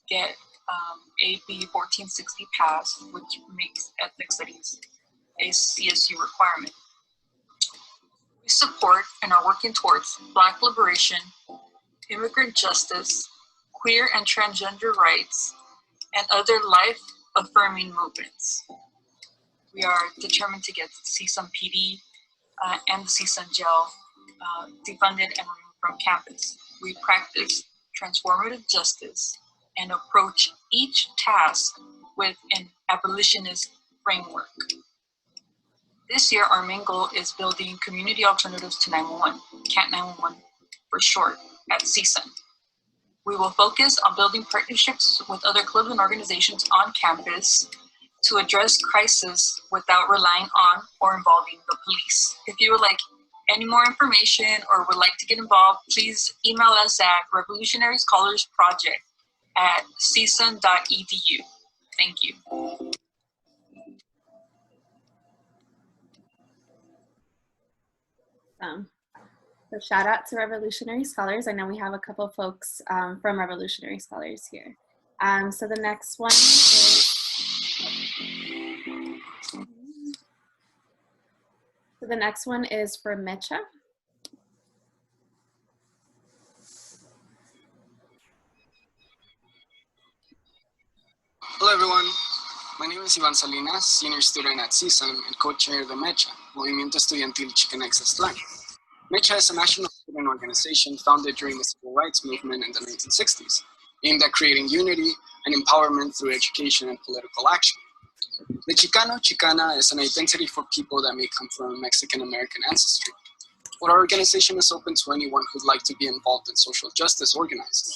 get AB 1460 passed, which makes ethnic studies a CSU requirement. We support and are working towards Black liberation, immigrant justice, queer and transgender rights, and other life-affirming movements. We are determined to get CSUN PD and the CSUN jail defunded and removed from campus. We practice transformative justice and approach each task with an abolitionist framework. This year, our main goal is building community alternatives to 911, CAT 911 for short, at CSUN. We will focus on building partnerships with other clubs and organizations on campus to address crisis without relying on or involving the police. If you would like any more information or would like to get involved, please email us at revolutionaryscholarproject@csun.edu. Thank you. So shout out to Revolutionary Scholars. I know we have a couple folks from Revolutionary Scholars here. So the next one is, for Mecha. Hello everyone, my name is Ivan Salinas, senior student at CSUN and co-chair of the Mecha, Movimiento Estudiantil Chicanx Aztlán. Mecha is a national student organization founded during the civil rights movement in the 1960s, aimed at creating unity and empowerment through education and political action. The Chicano, Chicana is an identity for people that may come from Mexican-American ancestry. But our organization is open to anyone who'd like to be involved in social justice organizing.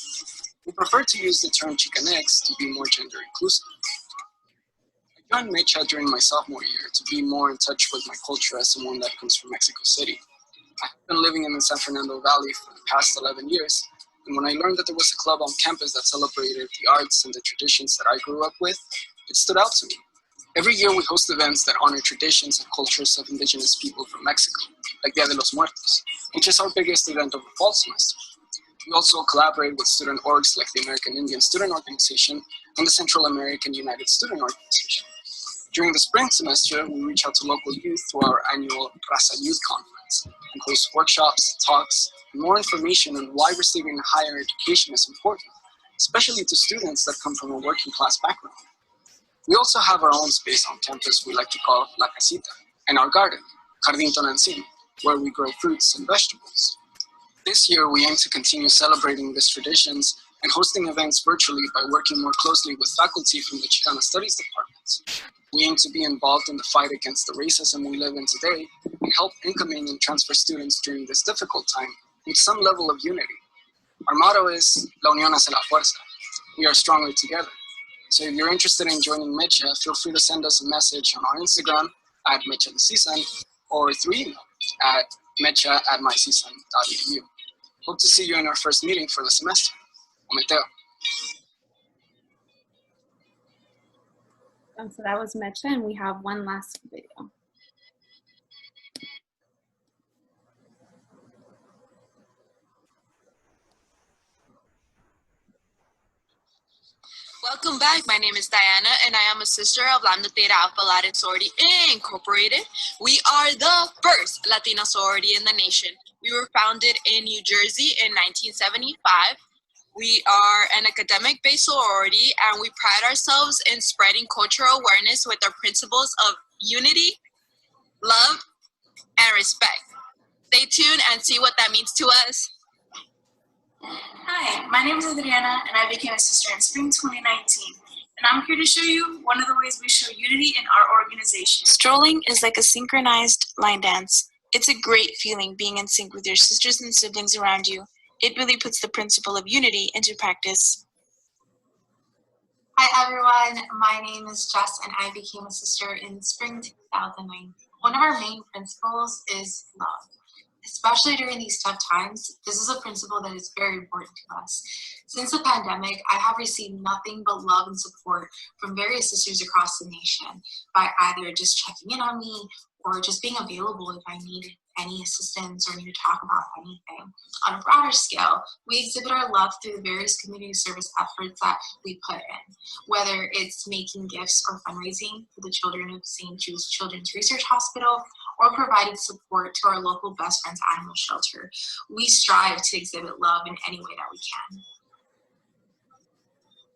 We prefer to use the term Chicanx to be more gender inclusive. I joined Mecha during my sophomore year to be more in touch with my culture as someone that comes from Mexico City. I've been living in the San Fernando Valley for the past 11 years, and when I learned that there was a club on campus that celebrated the arts and the traditions that I grew up with, it stood out to me. Every year we host events that honor traditions and cultures of indigenous people from Mexico, like Dia de los Muertos, which is our biggest event of the fall semester. We also collaborate with student orgs like the American Indian Student Organization and the Central American United Student Organization. During the spring semester, we reach out to local youth through our annual Raza Youth Conference and host workshops, talks, and more information on why receiving higher education is important, especially to students that come from a working class background. We also have our own space on campus we like to call La Casita, and our garden, Jardín Tonantzin, where we grow fruits and vegetables. This year, we aim to continue celebrating these traditions and hosting events virtually by working more closely with faculty from the Chicana Studies departments. We aim to be involved in the fight against the racism we live in today and help incoming and transfer students during this difficult time with some level of unity. Our motto is, La unión hace la fuerza. We are stronger together. So if you're interested in joining Mecha, feel free to send us a message on our Instagram at Mecha de CSUN or through email at mecha@mycsun.edu. Hope to see you in our first meeting for the semester. Ometeo. So that was Mecha, and we have one last video. Welcome back. My name is Diana, and I am a sister of Lambda Theta Alpha Latin Sorority Incorporated. We are the first Latina sorority in the nation. We were founded in New Jersey in 1975. We are an academic-based sorority, and we pride ourselves in spreading cultural awareness with our principles of unity, love, and respect. Stay tuned and see what that means to us. Hi, my name is Adriana, and I became a sister in spring 2019. And I'm here to show you one of the ways we show unity in our organization. Strolling is like a synchronized line dance. It's a great feeling being in sync with your sisters and siblings around you. It really puts the principle of unity into practice. Hi everyone, my name is Jess and I became a sister in spring 2009. One of our main principles is love. Especially during these tough times, this is a principle that is very important to us. Since the pandemic, I have received nothing but love and support from various sisters across the nation by either just checking in on me or just being available if I need any assistance or need to talk about anything. On a broader scale, we exhibit our love through the various community service efforts that we put in, whether it's making gifts or fundraising for the children of St. Jude's Children's Research Hospital or providing support to our local Best Friends Animal Shelter. We strive to exhibit love in any way that we can.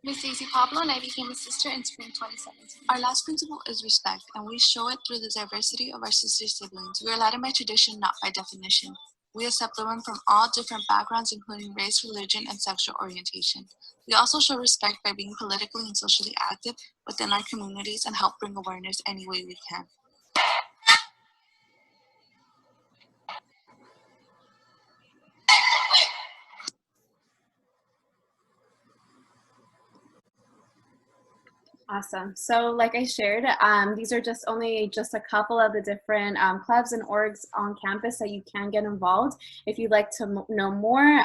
I'm Stacey Pablo and I became a sister in spring 2017. Our last principle is respect, and we show it through the diversity of our sister siblings. We are Latin by tradition, not by definition. We accept women from all different backgrounds, including race, religion, and sexual orientation. We also show respect by being politically and socially active within our communities and help bring awareness any way we can. Awesome. So like I shared, these are just a couple of the different clubs and orgs on campus that you can get involved. If you'd like to know more,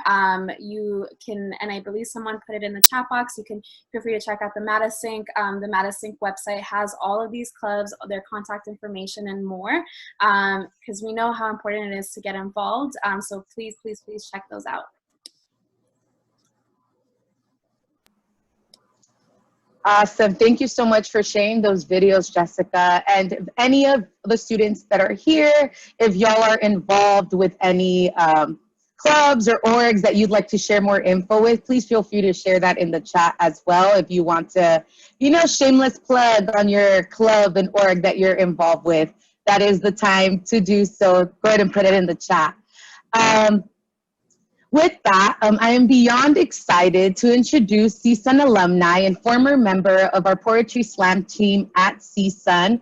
you can, and I believe someone put it in the chat box, you can feel free to check out the Matasync. The Matasync website has all of these clubs, their contact information and more, because we know how important it is to get involved. So please, please, please check those out. Awesome. Thank you so much for sharing those videos, Jessica. And if any of the students that are here, if y'all are involved with any clubs or orgs that you'd like to share more info with, please feel free to share that in the chat as well. If you want to, shameless plug on your club and org that you're involved with, that is the time to do so. Go ahead and put it in the chat. With that, I am beyond excited to introduce CSUN alumni and former member of our Poetry Slam team at CSUN,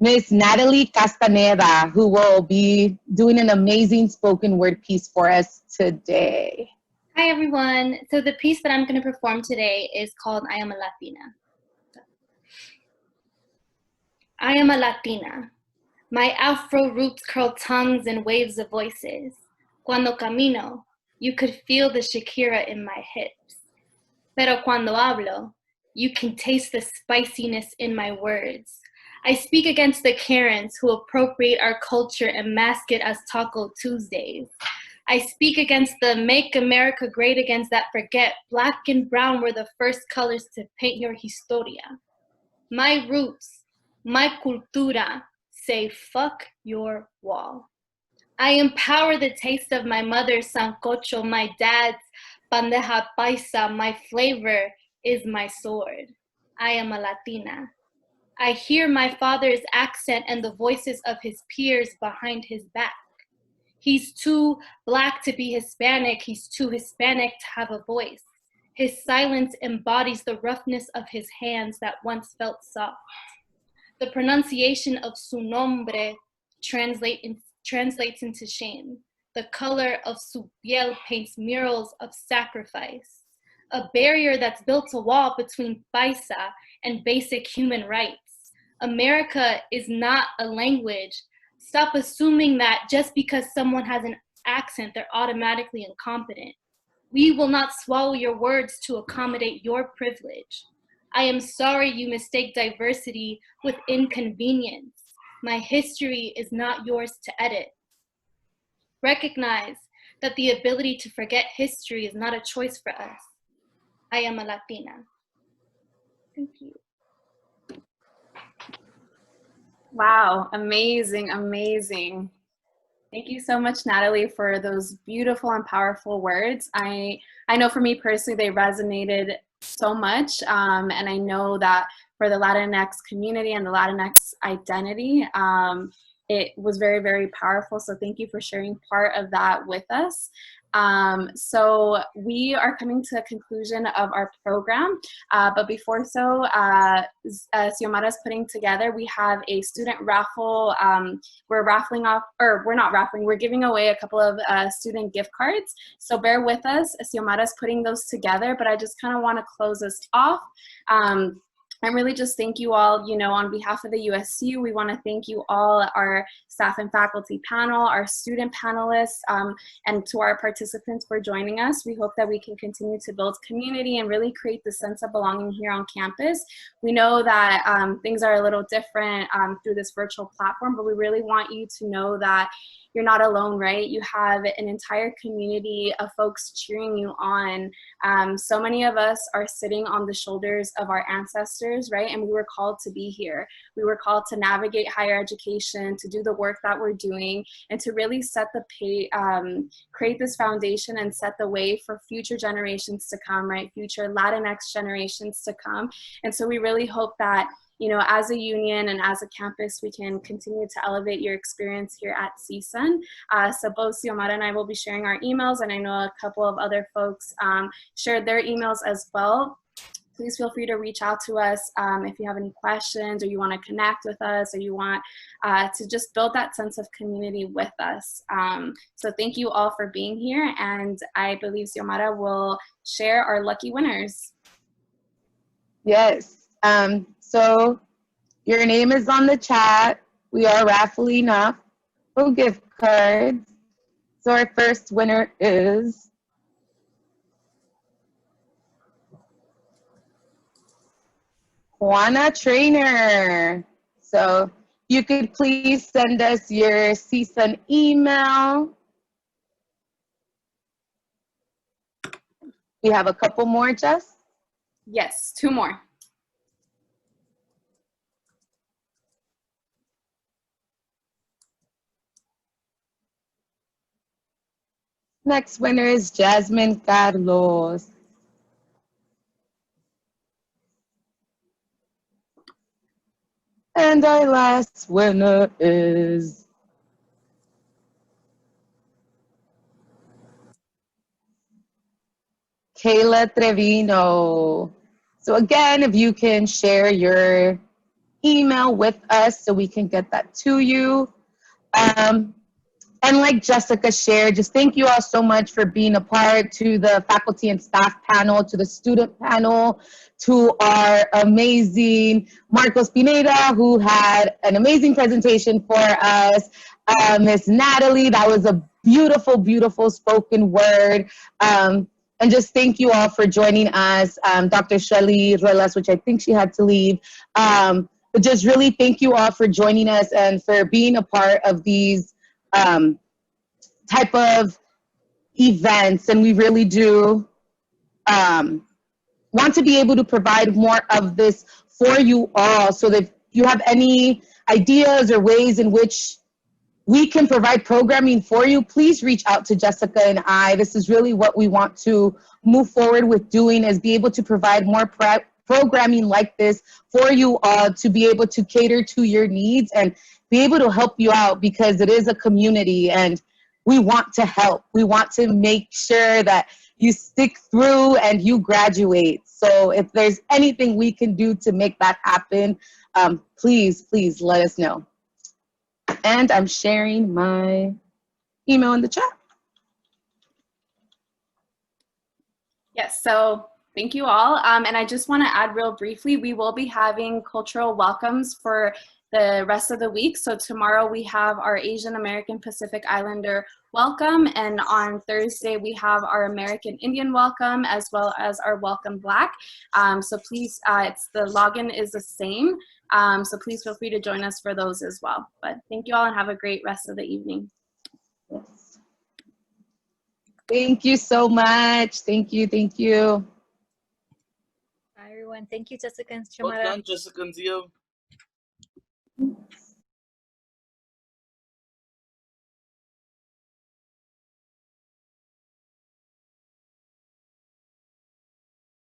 Ms. Natalie Castaneda, who will be doing an amazing spoken word piece for us today. Hi, everyone. So the piece that I'm going to perform today is called I Am a Latina. I am a Latina. My Afro roots curl tongues and waves of voices. Cuando camino, you could feel the Shakira in my hips. Pero cuando hablo, you can taste the spiciness in my words. I speak against the Karens who appropriate our culture and mask it as Taco Tuesdays. I speak against the Make America Great Against that forget black and brown were the first colors to paint your historia. My roots, my cultura, say fuck your wall. I empower the taste of my mother's sancocho, my dad's bandeja paisa. My flavor is my sword. I am a Latina. I hear my father's accent and the voices of his peers behind his back. He's too black to be Hispanic. He's too Hispanic to have a voice. His silence embodies the roughness of his hands that once felt soft. The pronunciation of su nombre translates into shame. The color of su piel paints murals of sacrifice. A barrier that's built a wall between paisa and basic human rights. America is not a language. Stop assuming that just because someone has an accent, they're automatically incompetent. We will not swallow your words to accommodate your privilege. I am sorry you mistake diversity with inconvenience. My history is not yours to edit. Recognize that the ability to forget history is not a choice for us. I am a Latina. Thank you. Wow, amazing, amazing. Thank you so much, Natalie, for those beautiful and powerful words. I know for me personally, they resonated so much, and I know that for the Latinx community and the Latinx identity, it was very, very powerful. So thank you for sharing part of that with us. So we are coming to a conclusion of our program, but before so, Xiomara is putting together, we have a student raffle. We're raffling off, or we're not raffling, we're giving away a couple of student gift cards. So bear with us, Xiomara is putting those together, but I just kind of want to close us off. And really just thank you all, you know, on behalf of the USU, we want to thank you all, our staff and faculty panel, our student panelists, and to our participants for joining us. We hope that we can continue to build community and really create the sense of belonging here on campus. We know that things are a little different through this virtual platform, but we really want you to know that you're not alone, right? You have an entire community of folks cheering you on. So many of us are sitting on the shoulders of our ancestors, right? And we were called to be here. We were called to navigate higher education, to do the work that we're doing, and to really set the create this foundation and set the way for future generations to come, right? Future Latinx generations to come. And so we really hope that, you know, as a union and as a campus, we can continue to elevate your experience here at CSUN. So both Xiomara and I will be sharing our emails, and I know a couple of other folks shared their emails as well. Please feel free to reach out to us if you have any questions, or you want to connect with us, or you want to just build that sense of community with us. So thank you all for being here, and I believe Xiomara will share our lucky winners. Yes. So your name is on the chat. We are raffling off gift cards. So our first winner is Juana Trainer. So you could please send us your CSUN email. We have a couple more, Jess? Yes, 2 more. Next winner is Jasmine Carlos. And our last winner is Kayla Trevino. So again, if you can share your email with us so we can get that to you. And like Jessica shared, just thank you all so much for being a part, to the faculty and staff panel, to the student panel, to our amazing Marcos Pineda, who had an amazing presentation for us. Miss Natalie, that was a beautiful, beautiful spoken word. And just thank you all for joining us. Dr. Shelly Ruelas, which I think she had to leave. But just really thank you all for joining us and for being a part of these type of events. And we really do want to be able to provide more of this for you all. So that if you have any ideas or ways in which we can provide programming for you, please reach out to Jessica and I. This is really what we want to move forward with doing, is be able to provide more programming like this for you all, to be able to cater to your needs and be able to help you out, because it is a community and we want to help. We want to make sure that you stick through and you graduate. So if there's anything we can do to make that happen, please, please let us know. And I'm sharing my email in the chat. Yes, so thank you all. And I just want to add real briefly, we will be having cultural welcomes for the rest of the week. So tomorrow we have our Asian American Pacific Islander welcome, and on Thursday we have our American Indian welcome, as well as our Welcome Black. So please, the login is the same. So please feel free to join us for those as well. But thank you all and have a great rest of the evening. Yes. Thank you so much. Thank you, thank you. Bye everyone. Thank you, Jessica and Well Xiomara. done, Jessica and Zio.